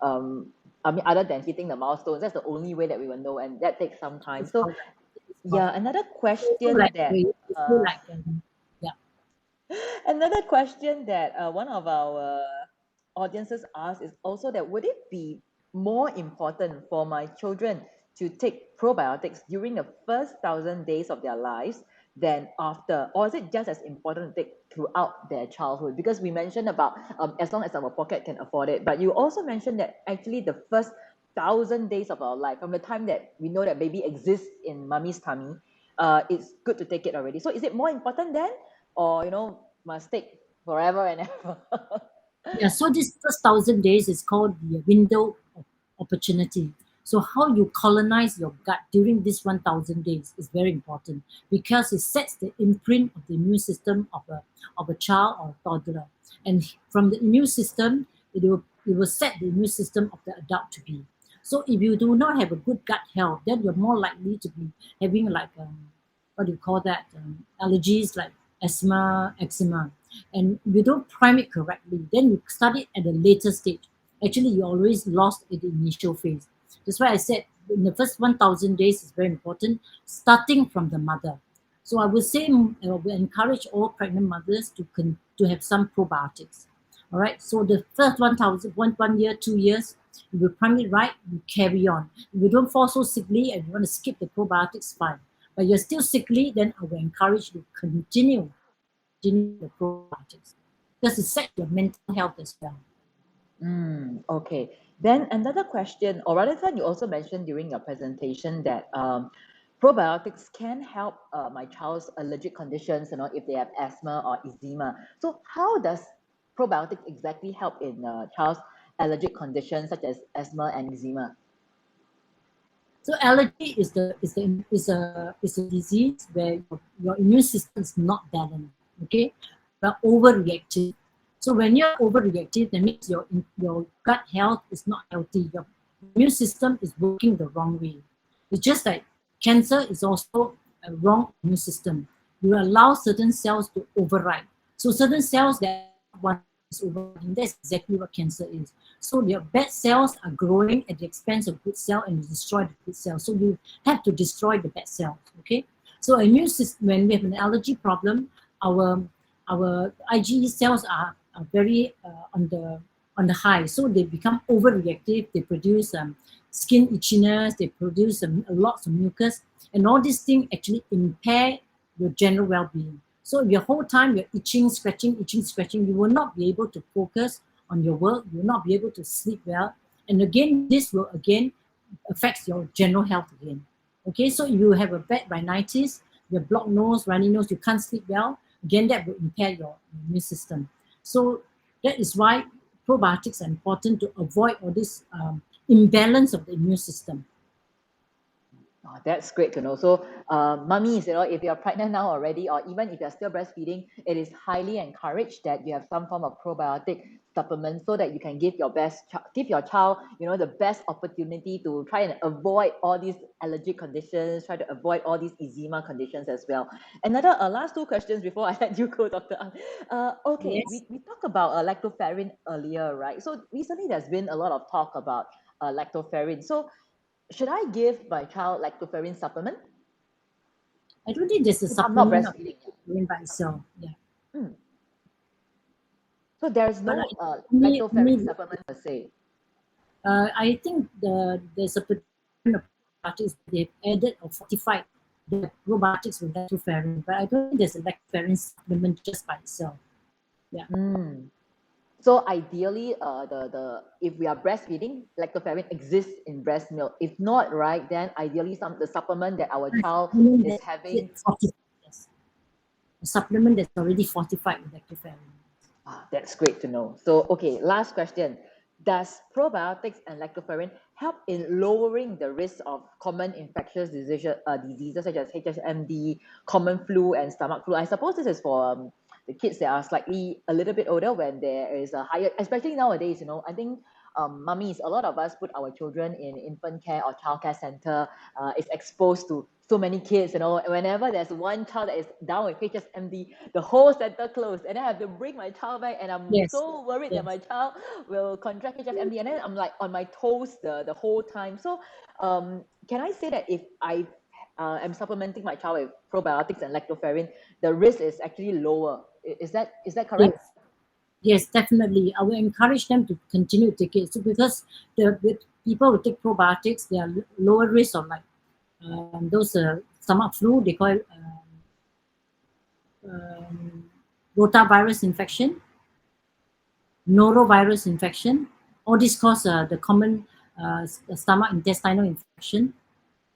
B: other than hitting the milestones. That's the only way that we will know, and that takes some time.
C: It's
B: So
C: correct. It's
B: yeah,
C: correct.
B: another
C: So
B: question
C: like,
B: that
C: it's so
B: uh,
C: like, yeah.
B: another question that one of our audiences asked is also that, would it be more important for my children to take probiotics during the first 1,000 days of their lives than after, or is it just as important to take throughout their childhood? Because we mentioned about as long as our pocket can afford it, but you also mentioned that actually the first 1,000 days of our life, from the time that we know that baby exists in mommy's tummy, it's good to take it already. So is it more important then, or must take forever and ever?
C: Yeah, so this first 1,000 days is called the window of opportunity. So how you colonize your gut during this 1,000 days is very important because it sets the imprint of the immune system of a child or toddler. And from the immune system, it will set the immune system of the adult to be. So if you do not have a good gut health, then you're more likely to be having like what do you call that, allergies like asthma, eczema. And you don't prime it correctly, then you start it at a later stage. Actually, you always lost in the initial phase. That's why I said in the first 1,000 days is very important, starting from the mother. So I would say we encourage all pregnant mothers to have some probiotics. All right. So the first 1,000, 1 year, 2 years, if you prime it right, you carry on. If you don't fall so sickly and you want to skip the probiotics, fine. But you're still sickly, then I will encourage you to continue the probiotics because it sets your mental health as well.
B: Okay. Then another question, or rather than, you also mentioned during your presentation that probiotics can help my child's allergic conditions, if they have asthma or eczema. So how does probiotics exactly help in child's allergic conditions such as asthma and eczema?
C: So allergy is a disease where your immune system is not balanced. Okay, you're overreactive. So when you're overreactive, that means your gut health is not healthy. Your immune system is working the wrong way. It's just like cancer is also a wrong immune system. You allow certain cells to override. So certain cells that want is overriding. That's exactly what cancer is. So your bad cells are growing at the expense of good cell and you destroy the good cells. So you have to destroy the bad cells. Okay. So immune system, when we have an allergy problem, our IgE cells are very on the high. So they become overreactive. They produce skin itchiness. They produce lots of mucus, and all these things actually impair your general well-being. So if your whole time you're itching, scratching, you will not be able to focus on your work. You will not be able to sleep well. And again, this will again affect your general health again. Okay, so if you have a bad rhinitis, your blocked nose, runny nose, you can't sleep well, again, that will impair your immune system. So that is why probiotics are important to avoid all this imbalance of the immune system.
B: Oh, that's great to know. So, mummies, if you're pregnant now already, or even if you're still breastfeeding, it is highly encouraged that you have some form of probiotic supplement so that you can give give your child, the best opportunity to try and avoid all these allergic conditions, try to avoid all these eczema conditions as well. Another last two questions before I let you go, Dr. Ang. Okay,
C: Yes.
B: we talked about lactoferrin earlier, right? So recently there's been a lot of talk about lactoferrin. So should I give my child lactoferrin supplement
C: I don't think there's a
B: if I'm not
C: supplement of
B: breastfeeding?
C: lactoferrin by itself. Yeah.
B: Mm. So there's
C: But
B: no lactoferrin
C: only
B: supplement per se.
C: I think there's a particular probiotics they've added or fortified the probiotics with lactoferrin, but I don't think there's a lactoferrin supplement just by itself. Yeah.
B: Mm. So ideally, if we are breastfeeding, lactoferrin exists in breast milk. If not, right, then ideally the supplement that our child
C: Supplement
B: is
C: that
B: having.
C: yes. A supplement that's already fortified with lactoferrin.
B: That's great to know. So, okay, last question. Does probiotics and lactoferrin help in lowering the risk of common infectious diseases such as HSMD, common flu, and stomach flu? I suppose this is for the kids that are slightly a little bit older when there is a higher, especially nowadays, I think mummies, a lot of us put our children in infant care or childcare center, is exposed to so many kids, whenever there's one child that is down with HSMD, the whole center closed, and then I have to bring my child back, and I'm
C: Yes,
B: so worried that
C: yes.
B: my child will contract HSMD, and then I'm like on my toes the whole time. So can I say that if I am supplementing my child with probiotics and lactoferrin, the risk is actually lower? Is that correct?
C: Yes, yes, definitely. I will encourage them to continue to take it. So because with people who take probiotics, they are lower risk of like those stomach flu. They call it um, rotavirus infection, norovirus infection. All this cause the common stomach intestinal infection.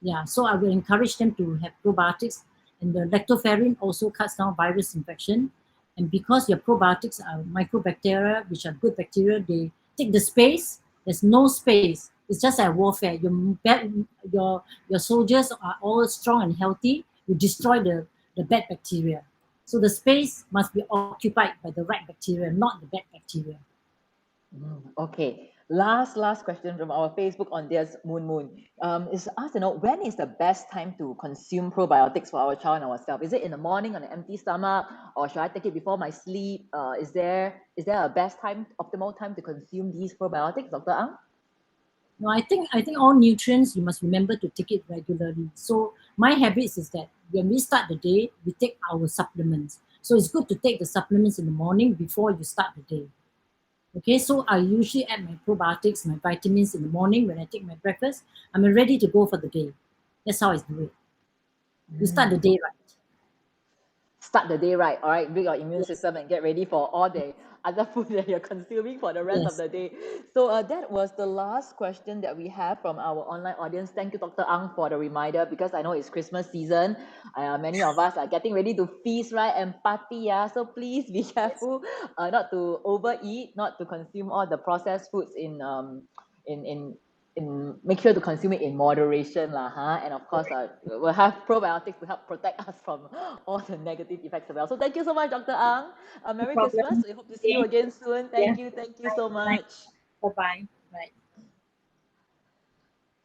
C: Yeah, so I will encourage them to have probiotics, and the lactoferrin also cuts down virus infection. And because your probiotics are microbacteria, which are good bacteria, they take the space. There's no space. It's just like warfare. Your soldiers are all strong and healthy. You destroy the bad bacteria. So the space must be occupied by the right bacteria, not the bad bacteria.
B: Okay. Last question from our Facebook on this Moon. Is asked, when is the best time to consume probiotics for our child and ourselves? Is it in the morning on an empty stomach, or should I take it before my sleep? Is there a best time, optimal time to consume these probiotics, Dr. Ang?
C: No, I think all nutrients you must remember to take it regularly. So my habits is that when we start the day, we take our supplements. So it's good to take the supplements in the morning before you start the day. Okay, so I usually add my probiotics, my vitamins in the morning when I take my breakfast. I'm ready to go for the day. That's how I do it. You start the day right.
B: Start the day right, all right, build your immune
C: Yes,
B: system and get ready for all the other food that you're consuming for the rest of
C: yes.
B: the day. So that was the last question that we have from our online audience. Thank you, Dr. Ang, for the reminder, because I know it's Christmas season. Many of us are getting ready to feast, right, and party. Yeah, so please be careful not to overeat, not to consume all the processed foods in in make sure to consume it in moderation lah, and of course we'll have probiotics to help protect us from all the negative effects as well. So thank you so much, Dr. Ang.
C: No
B: Merry Christmas.
C: problem.
B: We hope to see you
C: Okay.
B: again soon.
C: Yeah.
B: Thank you
C: Bye.
B: so
C: Bye.
B: much.
C: Bye-bye. Bye.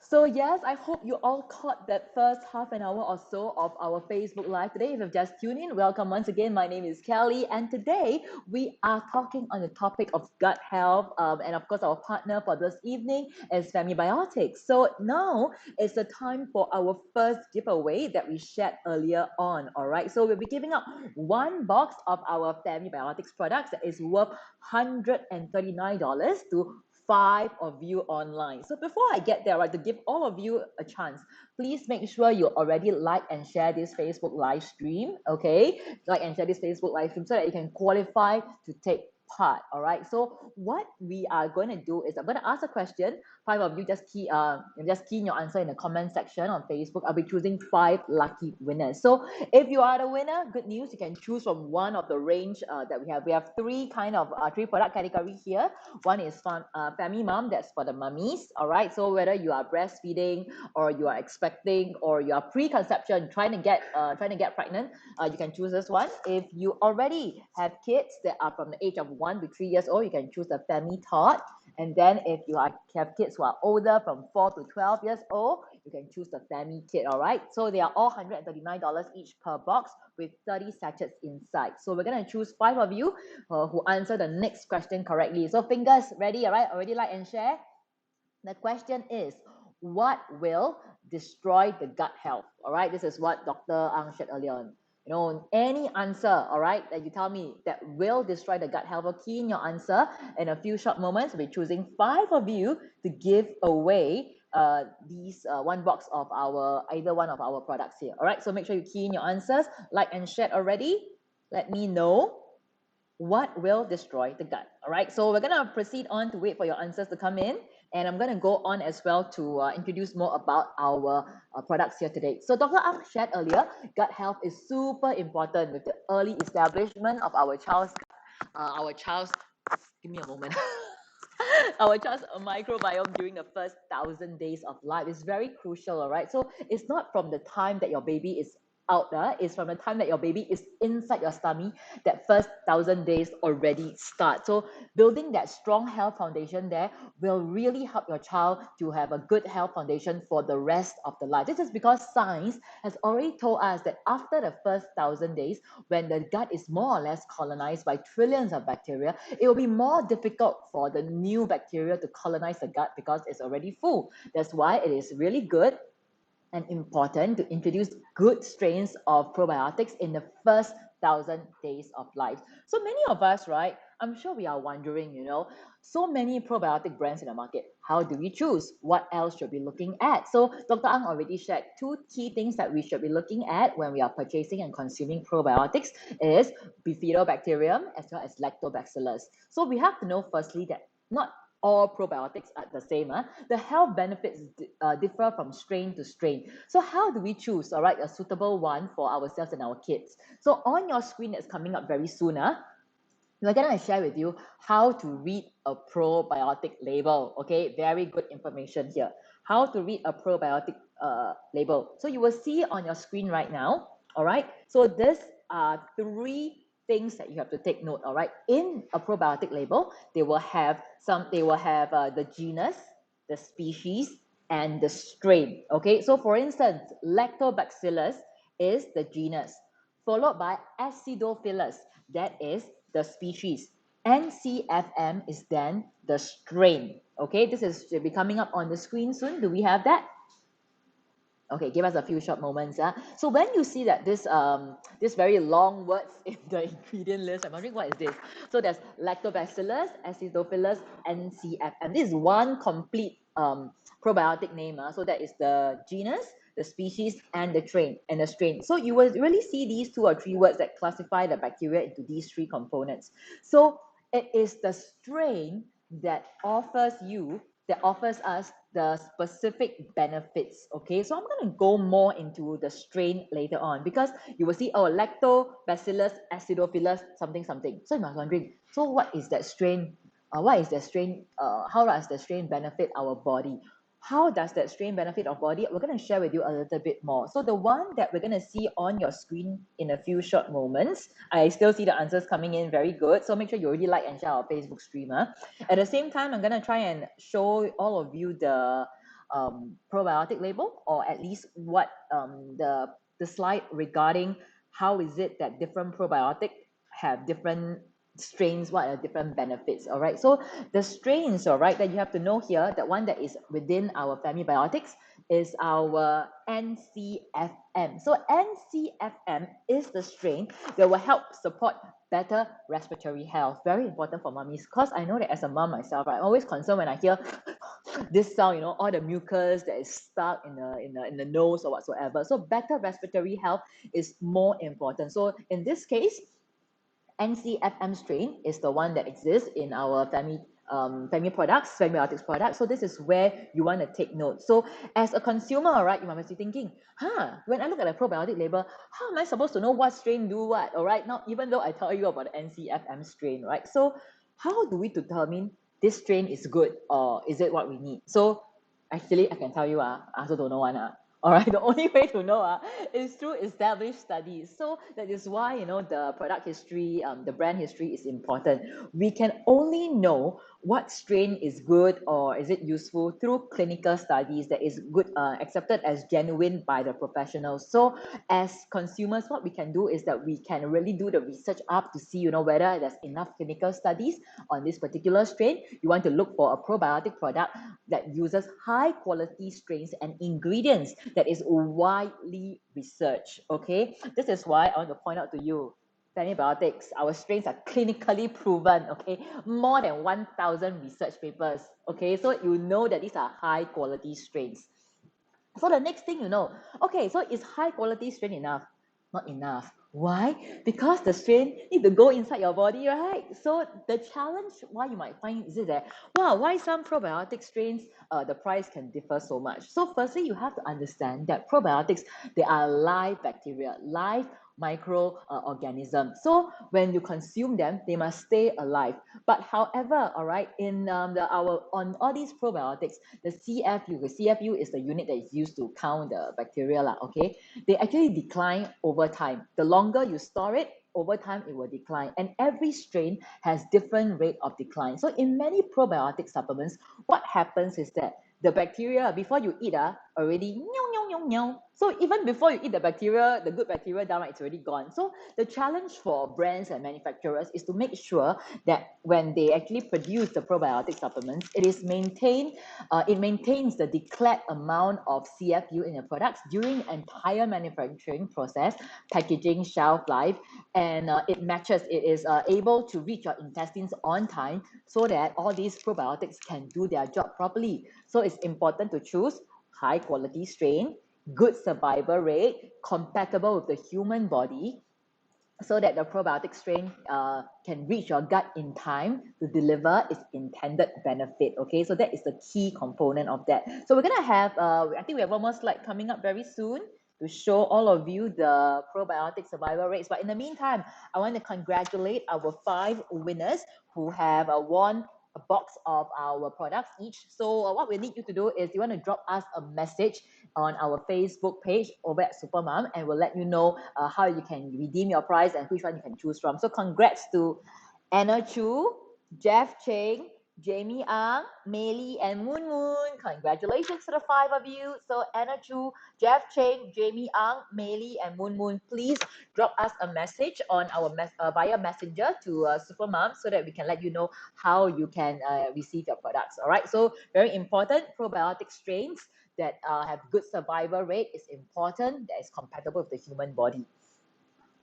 B: So yes, I hope you all caught that first half an hour or so of our Facebook Live today. If you've just tuned in, welcome once again. My name is Kelly, and today we are talking on the topic of gut health. And of course, our partner for this evening is Famibiotics. So now it's the time for our first giveaway that we shared earlier on. All right, so we'll be giving out one box of our Famibiotics products that is worth $139 to 5 of you online. So before I get there, right, to give all of you a chance, please make sure you already like and share this Facebook live stream, okay? Like and share this Facebook live stream so that you can qualify to take part. All right, so what we are going to do is I'm going to ask a question. 5 of you just key in your answer in the comment section on Facebook. I'll be choosing 5 lucky winners. So if you are the winner, good news, you can choose from one of the range that we have. We have three product category here. One is Famimom, that's for the mummies. All right, so whether you are breastfeeding or you are expecting or you are pre-conception trying to get pregnant, you can choose this one. If you already have kids that are from the age of 1 to 3 years old, you can choose the Fami Tot. And then if you have kids who are older, from 4 to 12 years old, you can choose the Family Kit. All right, so they are all $139 each per box with 30 sachets inside. So we're going to choose 5 of you who answer the next question correctly. So fingers ready, all right? Already like and share. The question is, what will destroy the gut health? All right, this is what Dr. Ang shared earlier on. Any answer, all right, that you tell me that will destroy the gut health, or key in your answer. In a few short moments, we'll be choosing 5 of you to give away these one box of either one of our products here. All right, so make sure you key in your answers, like and share already. Let me know. What will destroy the gut? All right, so we're going to proceed on to wait for your answers to come in. And I'm going to go on as well to introduce more about our products here today. So Dr. Ang shared earlier, gut health is super important with the early establishment of our child's, give me a moment. Our child's microbiome during the first 1,000 days of life is very crucial, all right? So it's not from the time that your baby is out there, it's from the time that your baby is inside your tummy that first 1,000 days already start. So building that strong health foundation there will really help your child to have a good health foundation for the rest of the life. This is because science has already told us that after the first 1,000 days, when the gut is more or less colonized by trillions of bacteria, it will be more difficult for the new bacteria to colonize the gut because it's already full. That's why it is really good and important to introduce good strains of probiotics in the first 1,000 days of life. So many of us, right? I'm sure we are wondering, so many probiotic brands in the market. How do we choose? What else should we be looking at? So Dr. Ang already shared two key things that we should be looking at when we are purchasing and consuming probiotics is bifidobacterium as well as lactobacillus. So we have to know firstly that not all probiotics are the same. The health benefits differ from strain to strain. So how do we choose, all right, a suitable one for ourselves and our kids? So on your screen that's coming up very soon, we're going to share with you how to read a probiotic label. Okay, very good information here. How to read a probiotic label. So you will see on your screen right now, all right? So these are three things that you have to take note, all right? In a probiotic label, they will have the genus, the species, and the strain, okay? So for instance, Lactobacillus is the genus, followed by Acidophilus, that is the species. NCFM is then the strain, okay? This is should be coming up on the screen soon. Do we have that? Okay, give us a few short moments. So when you see that this very long words in the ingredient list, I'm wondering what is this? So there's Lactobacillus, Acidophilus, NCFM. This is one complete probiotic name. So that is the genus, the species, and the strain. So you will really see these 2 or 3 words that classify the bacteria into these 3 components. So it is the strain that offers us the specific benefits. Okay, so I'm going to go more into the strain later on because you will see, Lactobacillus acidophilus something something. So you might be wondering, so what is that strain? How does the strain benefit our body? How does that strain benefit our body? We're going to share with you a little bit more. So the one that we're going to see on your screen in a few short moments, I still see the answers coming in very good. So make sure you already like and share our Facebook stream. At the same time, I'm going to try and show all of you the probiotic label, or at least what the slide regarding how is it that different probiotic have different strains, what are different benefits. All right, so the strains, all right, that you have to know here, that one that is within our Femibiotics is our NCFM. So NCFM is the strain that will help support better respiratory health. Very important for mummies, because I know that as a mom myself, right, I'm always concerned when I hear this sound, all the mucus that is stuck in the nose or whatsoever. So better respiratory health is more important. So in this case, NCFM strain is the one that exists in our Femibiotics products. So this is where you want to take note. So as a consumer, all right, you might be thinking, when I look at a probiotic label, how am I supposed to know what strain do what? All right, now even though I tell you about the NCFM strain, right? So how do we determine this strain is good or is it what we need? So actually, I can tell you, I also don't know one. All right, the only way to know is through established studies. So that is why, the product history, the brand history is important. We can only know what strain is good or is it useful through clinical studies that is good, accepted as genuine by the professionals. So as consumers, what we can do is that we can really do the research up to see, whether there's enough clinical studies on this particular strain. You want to look for a probiotic product that uses high quality strains and ingredients that is widely researched. Okay, this is why I want to point out to you, Femibiotics, our strains are clinically proven. Okay, more than 1,000 research papers. Okay, so you know that these are high quality strains. So the next thing okay, so is high quality strain enough? Not enough. Why? Because the strain need to go inside your body, right? So the challenge, why you might find is it that, wow, why some probiotic strains, the price can differ so much. So firstly, you have to understand that probiotics, they are live bacteria, live microorganisms. So when you consume them, they must stay alive. But however, all right, in on all these probiotics, the CFU is the unit that is used to count the bacteria, lah, okay? They actually decline over time. The longer you store it, over time it will decline. And every strain has different rate of decline. So in many probiotic supplements, what happens is that the bacteria, before you eat, already so even before you eat the bacteria, the good bacteria down, it's already gone. So the challenge for brands and manufacturers is to make sure that when they actually produce the probiotic supplements, it maintains the declared amount of CFU in the products during the entire manufacturing process, packaging, shelf life, and it is able to reach your intestines on time so that all these probiotics can do their job properly. So it's important to choose high quality strain, good survival rate, compatible with the human body, so that the probiotic strain can reach your gut in time to deliver its intended benefit. Okay, so that is the key component of that. So we're gonna have, I think we have one more slide coming up very soon to show all of you the probiotic survival rates. But in the meantime, I want to congratulate our 5 winners who have won a box of our products each. So what we need you to do is you want to drop us a message on our Facebook page over at Supermom, and we'll let you know how you can redeem your prize and which one you can choose from. So congrats to Anna Chu, Jeff Cheng, Jamie Ang, Meili, and Moon Moon. Congratulations to the 5 of you. So Anna Chu, Jeff Cheng, Jamie Ang, Meili, and Moon Moon, please drop us a message on our via messenger to Supermom so that we can let you know how you can receive your products. All right, so very important, probiotic strains that have good survival rate is important, that is compatible with the human body.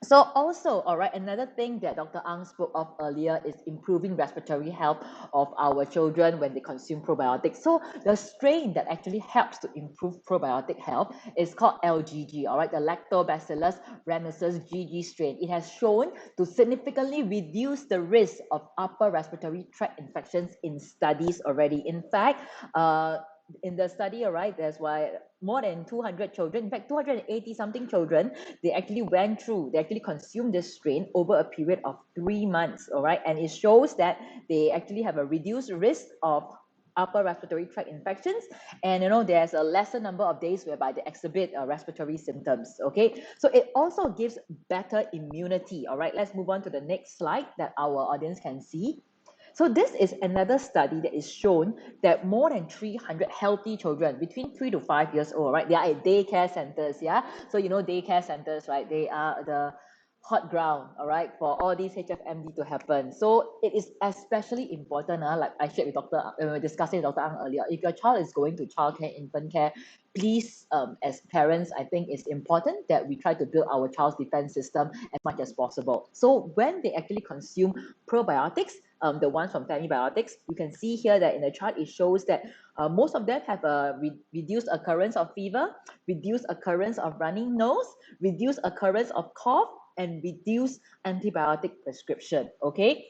B: So also, all right, another thing that Dr. Ang spoke of earlier is improving respiratory health of our children when they consume probiotics. So the strain that actually helps to improve probiotic health is called LGG, all right, the Lactobacillus rhamnosus GG strain. It has shown to significantly reduce the risk of upper respiratory tract infections in studies already. In fact, in the study, all right, there's why more than 200 children, in fact, 280 something children, they actually consumed this strain over a period of 3 months, all right, and it shows that they actually have a reduced risk of upper respiratory tract infections, and there's a lesser number of days whereby they exhibit respiratory symptoms. Okay, so it also gives better immunity. All right, let's move on to the next slide that our audience can see. So this is another study that is shown that more than 300 healthy children between 3 to 5 years old, right? They are at daycare centers, yeah? So daycare centers, right? They are the hot ground, all right, for all these HFMD to happen. So it is especially important, like I shared with Dr. we were discussing with Dr. Ang earlier, if your child is going to childcare, infant care, please, as parents, I think it's important that we try to build our child's defense system as much as possible. So when they actually consume probiotics, the ones from Famibiotics, you can see here that in the chart, it shows that most of them have a reduced occurrence of fever, reduced occurrence of running nose, reduced occurrence of cough, and reduced antibiotic prescription. Okay,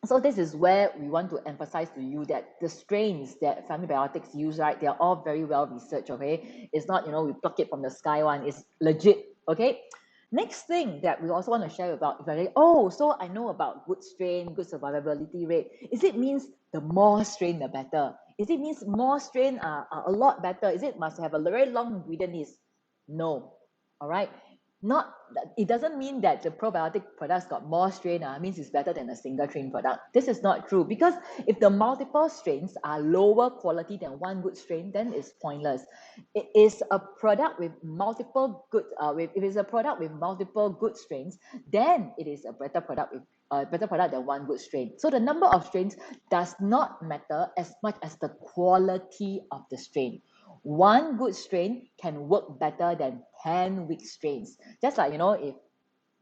B: so this is where we want to emphasize to you that the strains that Famibiotics use, right, they are all very well researched. Okay, it's not we pluck it from the sky one, it's legit. Okay, next thing that we also want to share about, so I know about good strain, good survivability rate. Is it means the more strain the better? Is it means more strain are a lot better? Is it must have a very long ingredient list? No. All right, not it doesn't mean that the probiotic products got more strain means it's better than a single strain product. This is not true, because if the multiple strains are lower quality than one good strain, then it's pointless. It is a product with multiple good if it is a product with multiple good strains, then it is a better product than one good strain. So the number of strains does not matter as much as the quality of the strain. One good strain can work better than 10 weak strains. Just like, if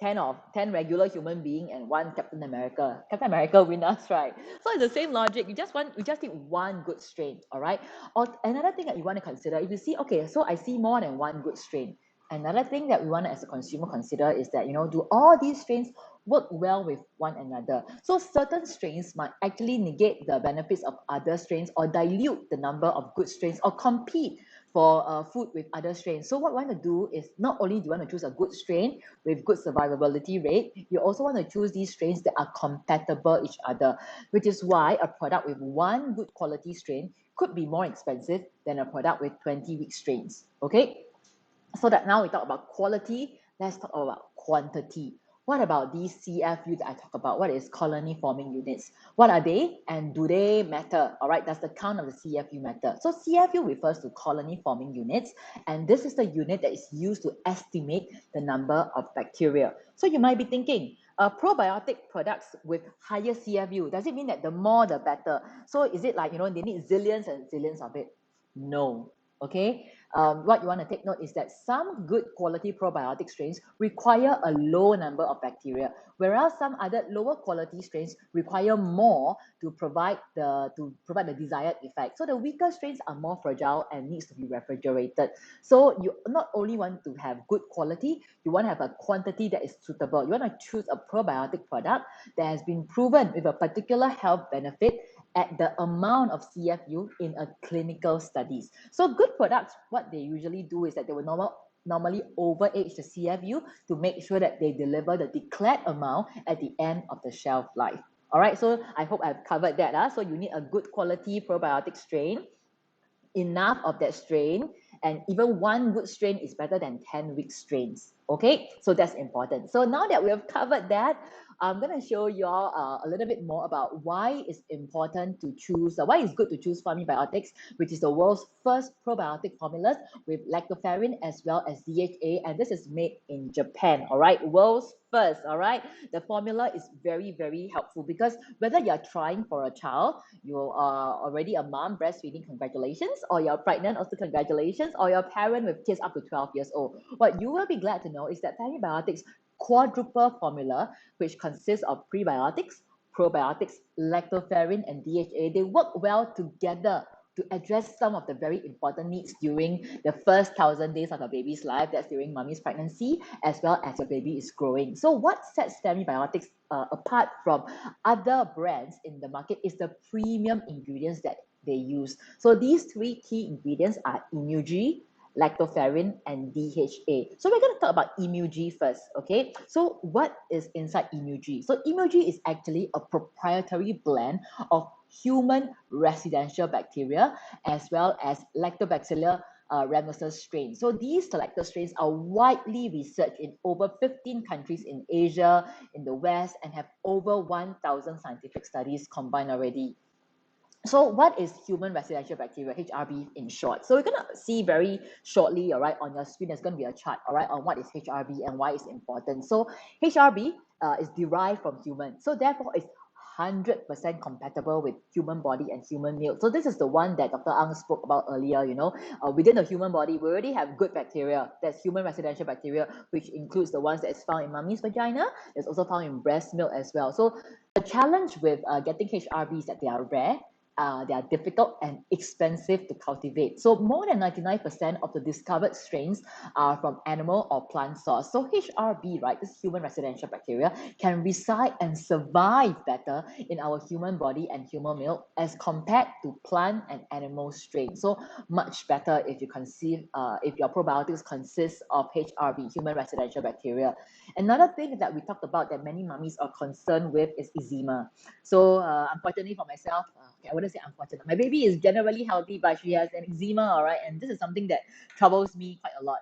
B: 10 regular human being and one Captain America win us, right? So it's the same logic. You just need one good strain, all right? Or another thing that you want to consider, if you see, okay, so I see more than one good strain, Another thing that we want to, as a consumer, consider is that, do all these strains work well with one another? So certain strains might actually negate the benefits of other strains or dilute the number of good strains or compete for food with other strains. So what we want to do is not only do you want to choose a good strain with good survivability rate, you also want to choose these strains that are compatible each other, which is why a product with one good quality strain could be more expensive than a product with 20 weak strains. Okay, so that now we talk about quality, let's talk about quantity. What about these CFU that I talk about? What is colony forming units? What are they and do they matter? All right, does the count of the CFU matter? So CFU refers to colony forming units, and this is the unit that is used to estimate the number of bacteria. So you might be thinking, probiotic products with higher CFU, does it mean that the more the better? So is it like, they need zillions and zillions of it? No. Okay, what you want to take note is that some good quality probiotic strains require a low number of bacteria, whereas some other lower quality strains require more to provide the desired effect. So the weaker strains are more fragile and needs to be refrigerated. So you not only want to have good quality, you want to have a quantity that is suitable. You want to choose a probiotic product that has been proven with a particular health benefit at the amount of CFU in a clinical studies. So good products, what they usually do is that they will normally overage the CFU to make sure that they deliver the declared amount at the end of the shelf life. All right, so I hope I've covered that. So you need a good quality probiotic strain, enough of that strain, and even one good strain is better than 10 weak strains. Okay, so that's important. So now that we have covered that, I'm going to show you all a little bit more about why it's important to choose, why it's good to choose Famibiotics, which is the world's first probiotic formulas with lactoferrin as well as DHA, and this is made in Japan, all right, world's first, all right. The formula is very, very helpful because whether you're trying for a child, you are already a mom breastfeeding, congratulations, or you're pregnant, also congratulations, or you're a parent with kids up to 12 years old, what you will be glad to know is that Famibiotics quadruple formula, which consists of prebiotics, probiotics, lactoferrin, and DHA, they work well together to address some of the very important needs during the first 1,000 days of a baby's life, that's during mommy's pregnancy, as well as your baby is growing. So what sets Famibiotics apart from other brands in the market is the premium ingredients that they use. So these three key ingredients are Immugi, lactoferrin, and DHA. So we're going to talk about Immugi first, okay? So what is inside Immugi? So Immugi is actually a proprietary blend of human residential bacteria as well as Lactobacillus rhamnosus strains. So these selected strains are widely researched in over 15 countries in Asia, in the West, and have over 1,000 scientific studies combined already. So what is human residential bacteria, HRB in short? So we're going to see very shortly, all right, on your screen, there's going to be a chart, all right, on what is HRB and why it's important. So HRB is derived from human. So therefore, it's 100% compatible with human body and human milk. So this is the one that Dr. Ang spoke about earlier, within the human body, we already have good bacteria. That's human residential bacteria, which includes the ones that is found in mommy's vagina. It's also found in breast milk as well. So the challenge with getting HRB is that they are rare, they are difficult and expensive to cultivate. So more than 99% of the discovered strains are from animal or plant source. So HRB, right, this human residential bacteria, can reside and survive better in our human body and human milk as compared to plant and animal strains. So much better if you if your probiotics consist of HRB, human residential bacteria. Another thing that we talked about that many mummies are concerned with is eczema. So unfortunately for myself, I wouldn't say unfortunate. My baby is generally healthy, but she has an eczema, all right, and this is something that troubles me quite a lot.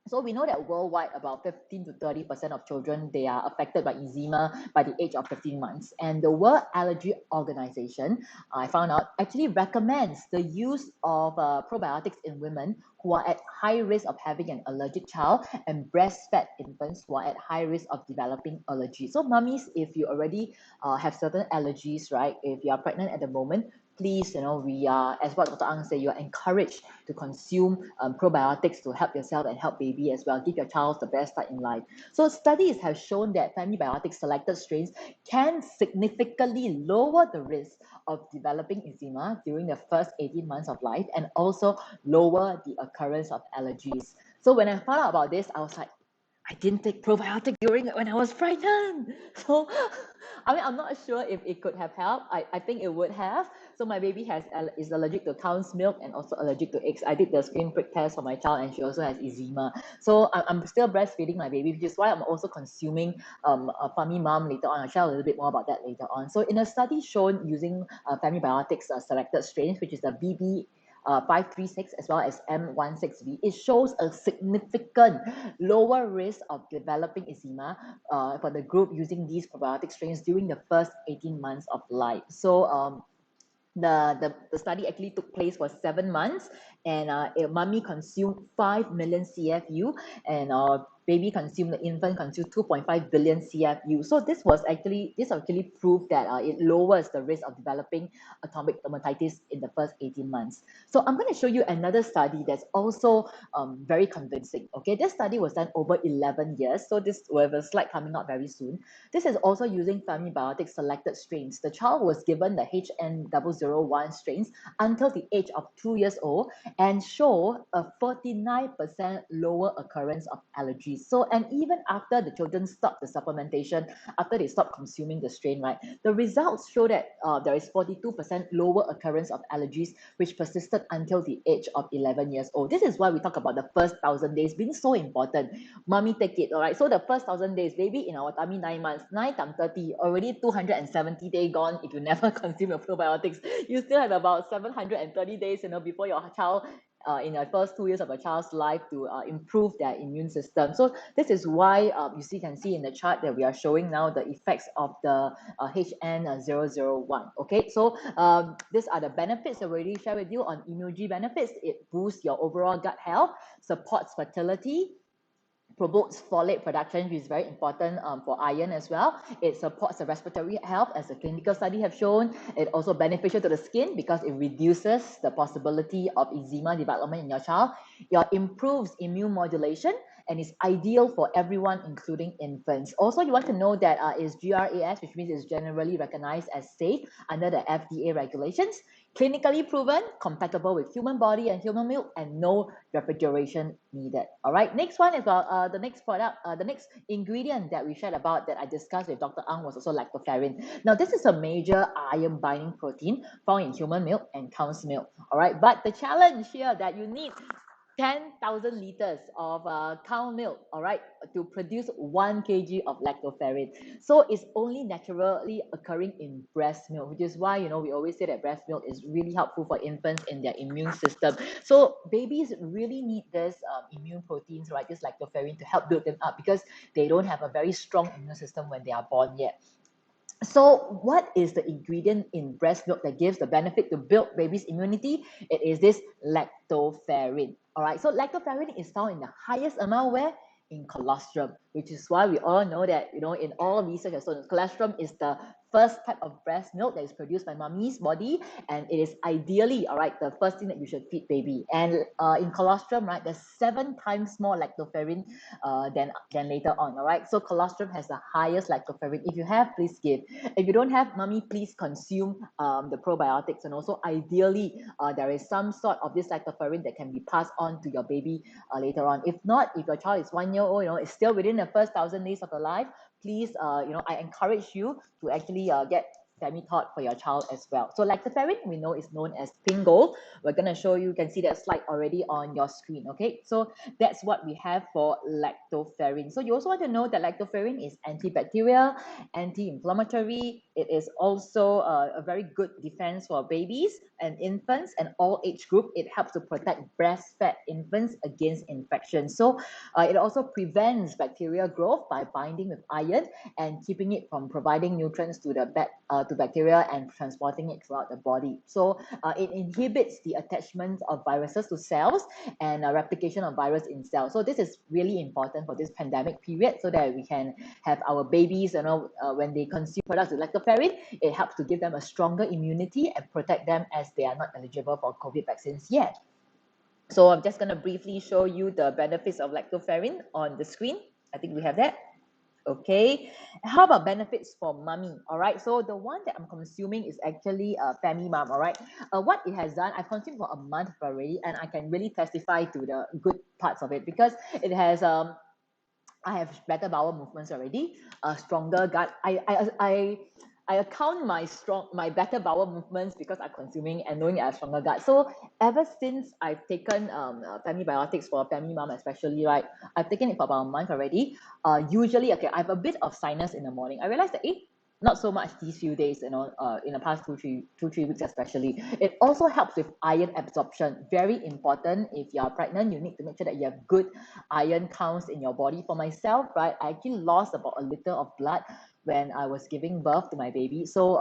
B: So we know that worldwide, about 15 to 30% of children, they are affected by eczema by the age of 15 months. And the World Allergy Organization, I found out, actually recommends the use of probiotics in women who are at high risk of having an allergic child and breastfed infants who are at high risk of developing allergies. So mummies, if you already have certain allergies, right, if you are pregnant at the moment, please, we are, as what Dr. Ang said, you are encouraged to consume probiotics to help yourself and help baby as well. Give your child the best start in life. So studies have shown that Famibiotic selected strains can significantly lower the risk of developing eczema during the first 18 months of life and also lower the occurrence of allergies. So when I found out about this, I was like, I didn't take probiotic during when I was pregnant. So, I mean, I'm not sure if it could have helped. I think it would have. So my baby is allergic to cow's milk and also allergic to eggs. I did the screen prick test for my child, and she also has eczema. So I'm still breastfeeding my baby, which is why I'm also consuming a Famibiotics later on. I'll share a little bit more about that later on. So in a study shown using Famibiotics selected strains, which is the BB 536 as well as M16V, it shows a significant lower risk of developing eczema for the group using these probiotic strains during the first 18 months of life. So the study actually took place for 7 months, and mommy consumed 5 million CFU, and the infant consumed 2.5 billion CFU. So this actually proved that it lowers the risk of developing atopic dermatitis in the first 18 months. So I'm going to show you another study that's also very convincing. Okay, this study was done over 11 years. So this will have a slide coming out very soon. This is also using Femibiotics selected strains. The child was given the HN001 strains until the age of 2 years old and show a 49% lower occurrence of allergies. So, and even after the children stop the supplementation, after they stop consuming the strain, right, the results show that there is 42% lower occurrence of allergies, which persisted until the age of 11 years old. This is why we talk about the first 1,000 days being so important. Mommy, take it, all right? So the first 1,000 days, baby in our tummy 9 months, 9 times 30, already 270 days gone. If you never consume your probiotics, you still have about 730 days, before your child in the first 2 years of a child's life to improve their immune system. So this is why you can see in the chart that we are showing now the effects of the HN001. Okay, so these are the benefits I already shared with you on immunology benefits. It boosts your overall gut health, supports fertility, promotes folate production, which is very important for iron as well. It supports the respiratory health, as the clinical study have shown. It also beneficial to the skin because it reduces the possibility of eczema development in your child. It improves immune modulation and is ideal for everyone, including infants. Also, you want to know that it's GRAS, which means it's generally recognized as safe under the FDA regulations. Clinically proven, compatible with human body and human milk, and no refrigeration needed. All right, next one is about the next product, the next ingredient that we shared about that I discussed with Dr. Ang was also lactoferrin. Now, this is a major iron binding protein found in human milk and cow's milk. All right, but the challenge here that you need 10,000 liters of cow milk, all right, to produce 1 kg of lactoferrin. So it's only naturally occurring in breast milk, which is why, we always say that breast milk is really helpful for infants in their immune system. So babies really need this immune proteins, right, this lactoferrin to help build them up because they don't have a very strong immune system when they are born yet. So what is the ingredient in breast milk that gives the benefit to build baby's immunity? It is this lactoferrin. All right, so lactoferrin is found in the highest amount where? In colostrum, which is why we all know that, in all research, so colostrum is the first type of breast milk that is produced by mommy's body, and it is ideally, all right, the first thing that you should feed baby. And in colostrum, right, there's 7 times more lactoferrin than later on, all right? So colostrum has the highest lactoferrin. If you have, please give. If you don't have, mommy, please consume the probiotics. And also, ideally, there is some sort of this lactoferrin that can be passed on to your baby later on. If not, if your child is 1 year old, it's still within the first 1,000 days of the life, please, I encourage you to actually get Femitod for your child as well. So lactoferrin, we know is known as pink gold. We're going to show you can see that slide already on your screen. Okay, so that's what we have for lactoferrin. So you also want to know that lactoferrin is antibacterial, anti-inflammatory. It is also a very good defense for babies and infants and all age group. It helps to protect breastfed infants against infection. So it also prevents bacterial growth by binding with iron and keeping it from providing nutrients to the to bacteria and transporting it throughout the body. So it inhibits the attachment of viruses to cells and replication of virus in cells. So this is really important for this pandemic period so that we can have our babies, when they consume products with lactoferrin, it helps to give them a stronger immunity and protect them as they are not eligible for COVID vaccines yet. So I'm just going to briefly show you the benefits of lactoferrin on the screen. I think we have that. Okay, how about benefits for mommy? All right, so the one that I'm consuming is actually Famimom. All right, what it has done, I've consumed for a month already, and I can really testify to the good parts of it because it has I have better bowel movements already, a stronger gut. I account my better bowel movements because I'm consuming and knowing I have stronger gut. So ever since I've taken Femibiotics for Femimom especially, right, I've taken it for about a month already. Usually, okay, I have a bit of sinus in the morning. I realized that not so much these few days, in the past 2 3 weeks especially. It also helps with iron absorption. Very important. If you are pregnant, you need to make sure that you have good iron counts in your body. For myself, right, I actually lost about a liter of blood when I was giving birth to my baby. So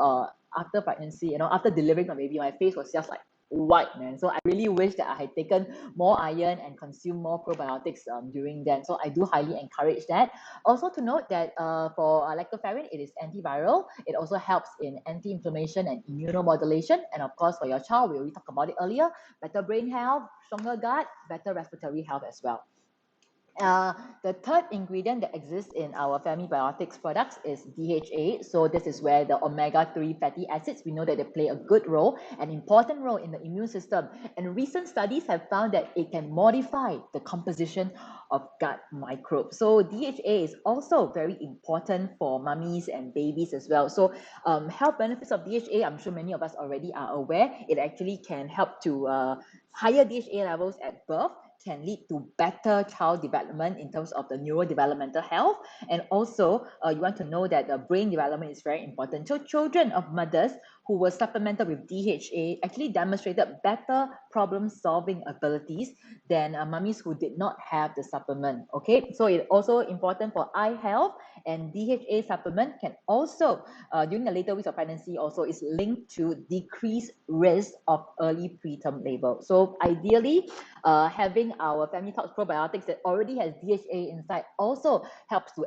B: after pregnancy, after delivering my baby, my face was just like white, man. So I really wish that I had taken more iron and consumed more probiotics during then. So I do highly encourage that. Also to note that for lactoferrin, it is antiviral. It also helps in anti-inflammation and immunomodulation. And of course, for your child, we already talked about it earlier, better brain health, stronger gut, better respiratory health as well. The third ingredient that exists in our Femibiotics products is DHA. So this is where the omega-3 fatty acids, we know that they play a good role, an important role in the immune system. And recent studies have found that it can modify the composition of gut microbes. So DHA is also very important for mummies and babies as well. So health benefits of DHA, I'm sure many of us already are aware. It actually can help to higher DHA levels at birth can lead to better child development in terms of the neurodevelopmental health. And also, you want to know that the brain development is very important. So children of mothers who were supplemented with DHA actually demonstrated better problem-solving abilities than mummies who did not have the supplement. Okay, so it's also important for eye health, and DHA supplement can also, during the later weeks of pregnancy, also is linked to decreased risk of early preterm labor. So ideally, having our Femibiotics probiotics that already has DHA inside also helps to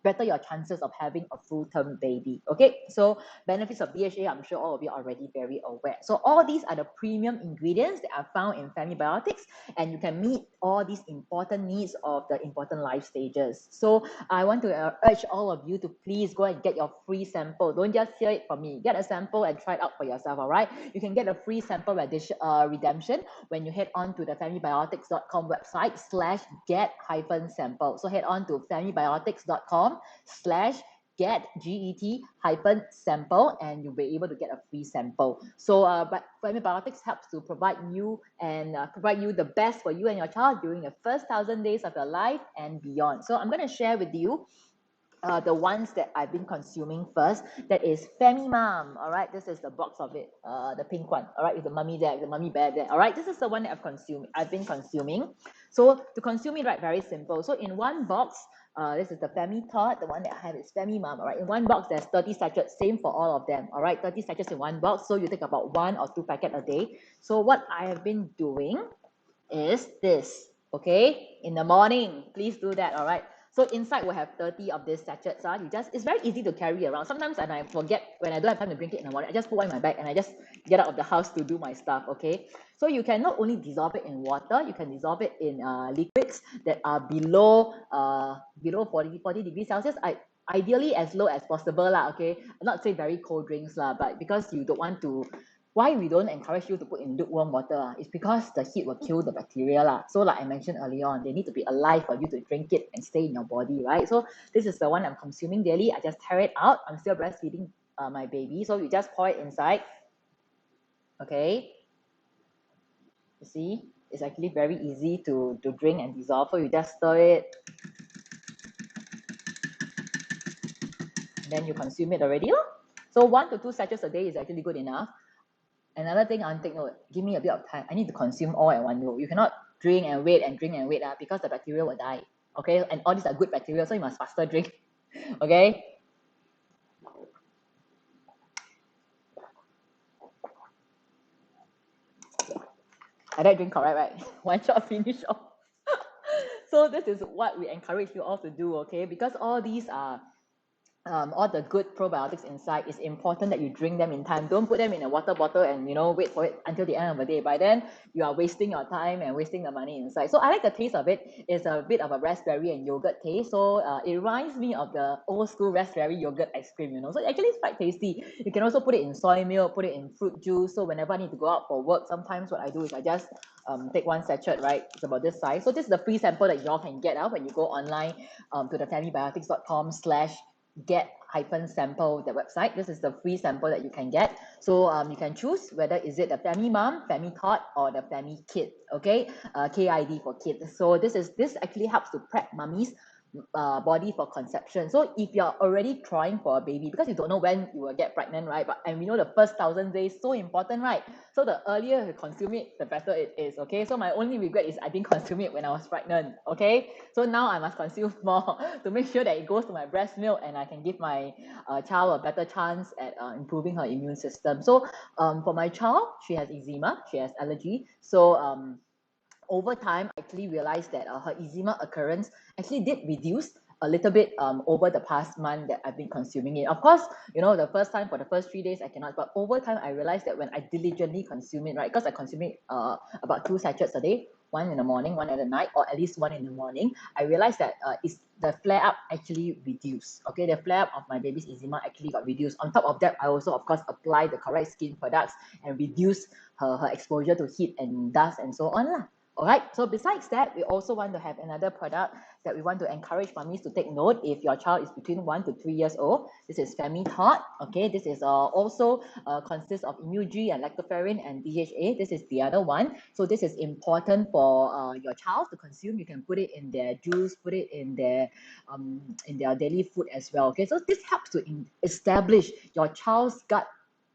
B: better your chances of having a full-term baby. Okay, so benefits of DHA, I'm sure all of you are already very aware. So all these are the premium ingredients that are found in Femibiotics, and you can meet all these important needs of the important life stages. So I want to urge all of you to please go and get your free sample. Don't just hear it from me. Get a sample and try it out for yourself, all right? You can get a free sample redemption when you head on to the famibiotics.com website /get-sample. So head on to famibiotics.com /get-sample and you'll be able to get a free sample. So but Femibiotics helps to provide you the best for you and your child during the first 1,000 days of your life and beyond. So I'm going to share with you the ones that I've been consuming first. That is Femimom. All right, this is the box of it, the pink one. All right, with the mummy there, the mummy bear there. All right, this is the one that I've been consuming. So to consume it, right, very simple. So in one box, this is the Femi-Tot. The one that I have is Femimom. All right, in one box there's 30 sachets, same for all of them. All right, 30 sachets in one box. So you take about 1 or 2 packets a day. So what I have been doing is this. Okay, in the morning, please do that. All right. So inside we'll have 30 of these sachets. It's very easy to carry around. Sometimes when I forget, when I don't have time to drink it in the morning, I just put one in my bag and I just get out of the house to do my stuff. Okay. So you can not only dissolve it in water, you can dissolve it in liquids that are below 40 degrees Celsius. Ideally as low as possible lah. Okay. I'm not say very cold drinks lah, but because you don't want to. Why we don't encourage you to put in lukewarm water is because the heat will kill the bacteria lah. So like I mentioned earlier on, they need to be alive for you to drink it and stay in your body, right? So this is the one I'm consuming daily. I just tear it out. I'm still breastfeeding my baby. So you just pour it inside. Okay. You see, it's actually very easy to drink and dissolve. So you just stir it. Then you consume it already. So 1 to 2 sachets a day is actually good enough. Another thing I'll take note, give me a bit of time. I need to consume all at one go. You cannot drink and wait because the bacteria will die. Okay, and all these are good bacteria, so you must faster drink. Okay. I like drink correct, right? One shot finish off. So this is what we encourage you all to do, okay? Because all these are all the good probiotics inside, it's important that you drink them in time. Don't put them in a water bottle and wait for it until the end of the day. By then, you are wasting your time and wasting the money inside. So I like the taste of it. It's a bit of a raspberry and yogurt taste. So it reminds me of the old school raspberry yogurt ice cream. So actually it's quite tasty. You can also put it in soy milk, put it in fruit juice. So whenever I need to go out for work, sometimes what I do is I just take one sachet, right? It's about this size. So this is the free sample that y'all can get when you go online to the famibiotics.com/get-sample, the website. This is the free sample that you can get. So you can choose whether is it the Famimom, Fami-Tot, or the Fami-Kid, okay? KID for kids. So this actually helps to prep mummies body for conception. So if you're already trying for a baby, because you don't know when you will get pregnant, right? And we know the first 1,000 days so important, right? So the earlier you consume it, the better it is, okay? So my only regret is I didn't consume it when I was pregnant, okay? So now I must consume more to make sure that it goes to my breast milk and I can give my child a better chance at improving her immune system. So for my child, she has eczema, she has allergy. So over time, I actually realized that her eczema occurrence actually did reduce a little bit over the past month that I've been consuming it. Of course, the first time for the first 3 days I cannot, but over time I realized that when I diligently consume it, right, because I consume it about 2 sachets a day, one in the morning, one at the night, or at least one in the morning, I realized that the flare up actually reduced. Okay, the flare up of my baby's eczema actually got reduced. On top of that, I also of course apply the correct skin products and reduce her exposure to heat and dust and so on lah. All right, so besides that, we also want to have another product that we want to encourage mummies to take note if your child is between 1 to 3 years old. This is Fami-Tot. Okay, this is also consists of Immunogen and Lactoferrin and DHA. This is the other one. So this is important for your child to consume. You can put it in their juice, put it in their daily food as well. Okay, so this helps to establish your child's gut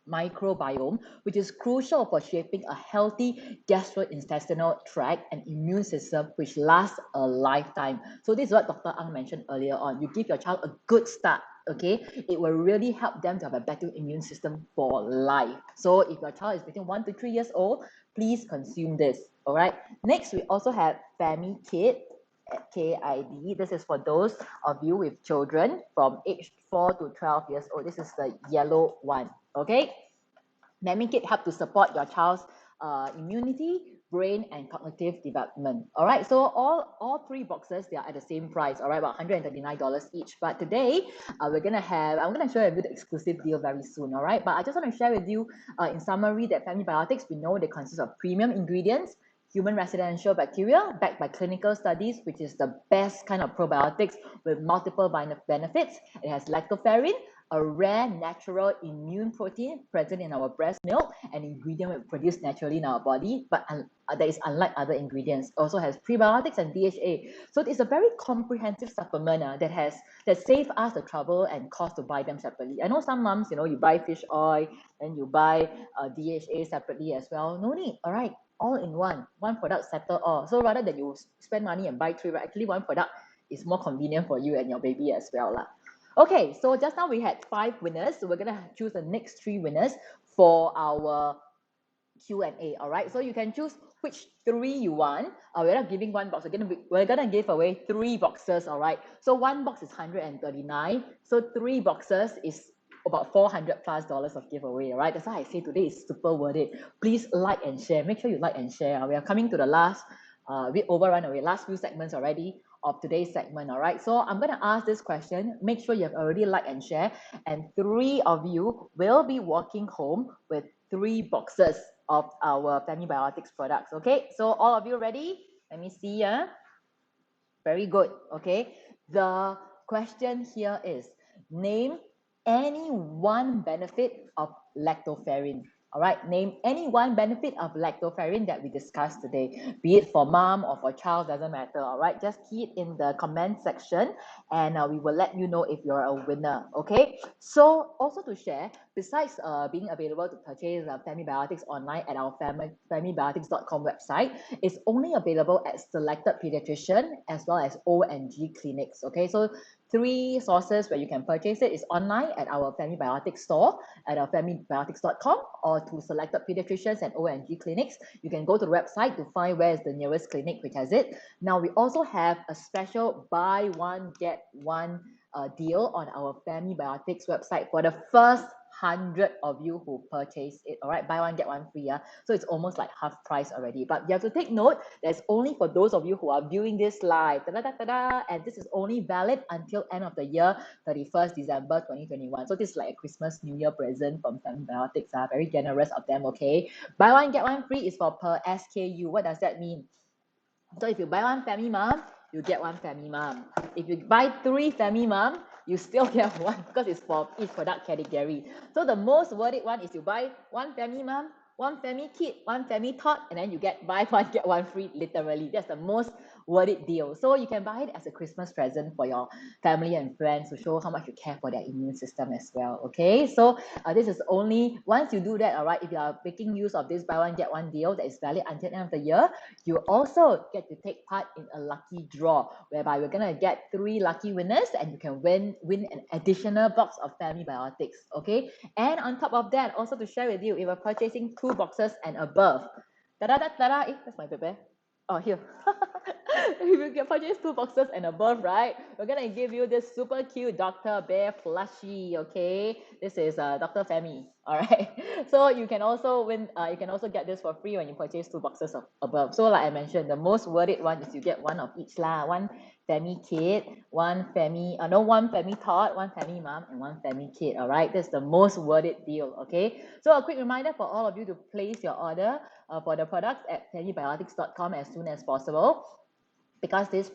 B: microbiome, which is crucial for shaping a healthy gastrointestinal tract and immune system which lasts a lifetime. So this is what Dr. Ang mentioned earlier on. You give your child a good start, okay? It will really help them to have a better immune system for life. So if your child is between 1 to 3 years old, please consume this, all right? Next, we also have Fami-Kid at KID. This is for those of you with children from age 4 to 12 years old. This is the yellow one, okay? Fami-Kid help to support your child's immunity, brain, and cognitive development. All right, so all 3 boxes, they are at the same price, all right, about $139 each. But today, I'm gonna share with you the exclusive deal very soon, all right? But I just want to share with you in summary that Femibiotics, we know they consist of premium ingredients, human residential bacteria backed by clinical studies, which is the best kind of probiotics with multiple benefits. It has lactoferrin, a rare natural immune protein present in our breast milk, an ingredient we produce naturally in our body, but that is unlike other ingredients. Also has prebiotics and DHA. So it's a very comprehensive supplement that save us the trouble and cost to buy them separately. I know some moms, you buy fish oil and you buy DHA separately as well. No need, all right? All in one product settle all. So rather than you spend money and buy 3, right, actually one product is more convenient for you and your baby as well lah. Okay, so just now we had 5 winners. So we're gonna choose the next 3 winners for our Q&A. All right, so you can choose which 3 you want. We're not giving one box. We're gonna give away 3 boxes. All right, so one box is $139. So 3 boxes is about $400+ of giveaway. All right, that's why I say today is super worth it. Please like and share. Make sure you like and share. We are coming to the last. We overrun away last few segments already of today's segment. All right, so I'm going to ask this question. Make sure you have already liked and share, and 3 of you will be walking home with 3 boxes of our Femibiotics products. Okay, so all of you ready? Let me see. Very good. Okay, the question here is, name any one benefit of lactoferrin. All right, name any one benefit of lactoferrin that we discussed today, be it for mom or for child, doesn't matter. All right, just key it in the comment section and we will let you know if you're a winner. Okay, so also to share, besides being available to purchase Femibiotics online at our famibiotics.com website, it's only available at selected pediatrician as well as O&G clinics. Okay, so 3 sources where you can purchase it is online at our Femibiotics store at our famibiotics.com, or to selected pediatricians and O&G clinics. You can go to the website to find where is the nearest clinic which has it. Now we also have a special buy one get one deal on our Famibiotics website for the first 100 of you who purchase it. All right, buy one get one free. Yeah, so it's almost like half price already. But you have to take note, that's only for those of you who are viewing this live. Ta-da-da-da-da, and this is only valid until end of the year, 31st December 2021. So this is like a Christmas New Year present from Famibiotics. Very generous of them. Okay, buy one get one free is for per SKU. What does that mean? So if you buy one Famimom, you get one Famimom. If you buy 3 Famimom, you still get one because it's for each product category. So the most worth it one is you buy one Famimom, one Fami Kit, one Fami Tot, and then you get buy one get one free. Literally, that's the most worth it deal. So you can buy it as a Christmas present for your family and friends to show how much you care for their immune system as well. Okay, so this is only once you do that. All right, if you are making use of this buy one get one deal that is valid until the end of the year, you also get to take part in a lucky draw whereby we're gonna get 3 lucky winners and you can win an additional box of Famibiotics. Okay, and on top of that, also to share with you, if you're purchasing 2 boxes and above, that's my baby. Oh, here. If you can purchase 2 boxes and above, right, we're gonna give you this super cute Dr. Bear plushie. Okay, this is Dr. Femi. All right, so you can also win. You can also get this for free when you purchase 2 boxes of above. So like I mentioned, the most worth it one is you get one of each lah. One Femi Kit, one Femi Tot, one Femi Mom, and one Femi Kit. All right, that's the most worth it deal. Okay, so a quick reminder for all of you to place your order for the products at Prebiotics.com as soon as possible, because this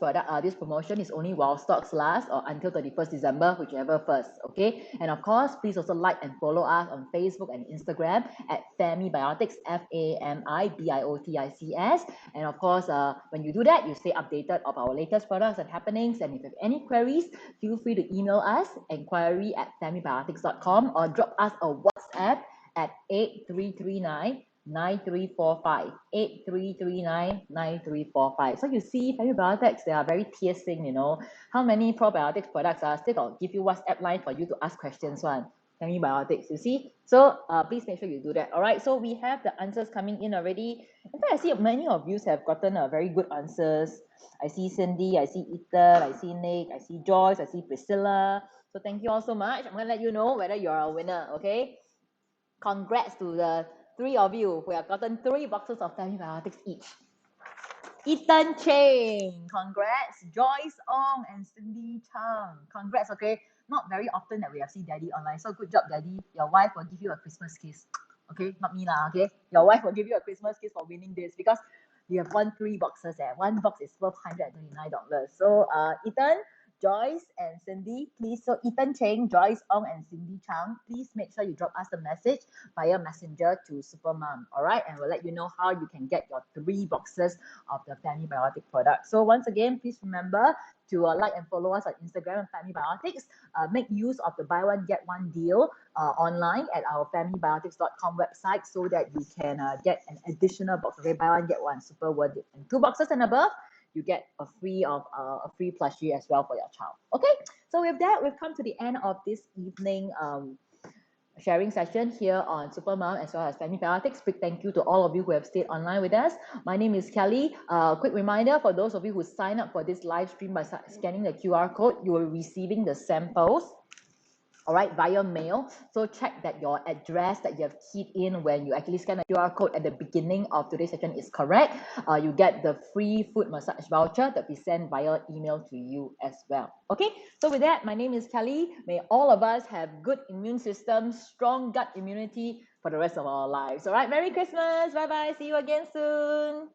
B: promotion is only while stocks last or until 31st December, whichever first. Okay, and of course, please also like and follow us on Facebook and Instagram at Famibiotics, Famibiotics. And of course, when you do that, you stay updated of our latest products and happenings. And if you have any queries, feel free to email us enquiry@famibiotics.com or drop us a WhatsApp at 8339 9345 8339 9345. So you see, Femibiotics, they are very piercing, you know. How many probiotics products are still got give you WhatsApp line for you to ask questions one. Femibiotics, you see. So please make sure you do that. All right, so we have the answers coming in already. In fact, I see many of you have gotten very good answers. I see Cindy, I see Ethan, I see Nick, I see Joyce, I see Priscilla. So thank you all so much. I'm gonna let you know whether you're a winner. Okay, congrats to the 3 of you who have gotten 3 boxes of Famibiotics each. Ethan Cheng, congrats. Joyce Ong and Cindy Chang, congrats. Okay, not very often that we have seen Daddy online, so good job, Daddy. Your wife will give you a Christmas kiss. Okay, not me lah. Okay, your wife will give you a Christmas kiss for winning this because you have won 3 boxes. One box is worth $129. So Ethan, Joyce and Cindy, please. So Ethan Cheng, Joyce Ong, and Cindy Chang, please make sure you drop us a message via messenger to Supermom. All right, and we'll let you know how you can get your 3 boxes of the Famibiotic product. So once again, please remember to like and follow us on Instagram and Famibiotics. Make use of the buy one get one deal online at our Famibiotics.com website so that you can get an additional box. Okay, buy one get one, super worth it. And 2 boxes and above, you get a free plushie as well for your child. Okay, so with that, we've come to the end of this evening sharing session here on Supermom as well as Famibiotics. Big thank you to all of you who have stayed online with us. My name is Kelly. Quick reminder for those of you who sign up for this live stream by scanning the QR code, you will be receiving the samples, all right, via mail. So check that your address that you have keyed in when you actually scan the QR code at the beginning of today's session is correct. You get the free foot massage voucher that we send via email to you as well. Okay, so with that, my name is Kelly. May all of us have good immune systems, strong gut immunity for the rest of our lives. All right, Merry Christmas. Bye-bye. See you again soon.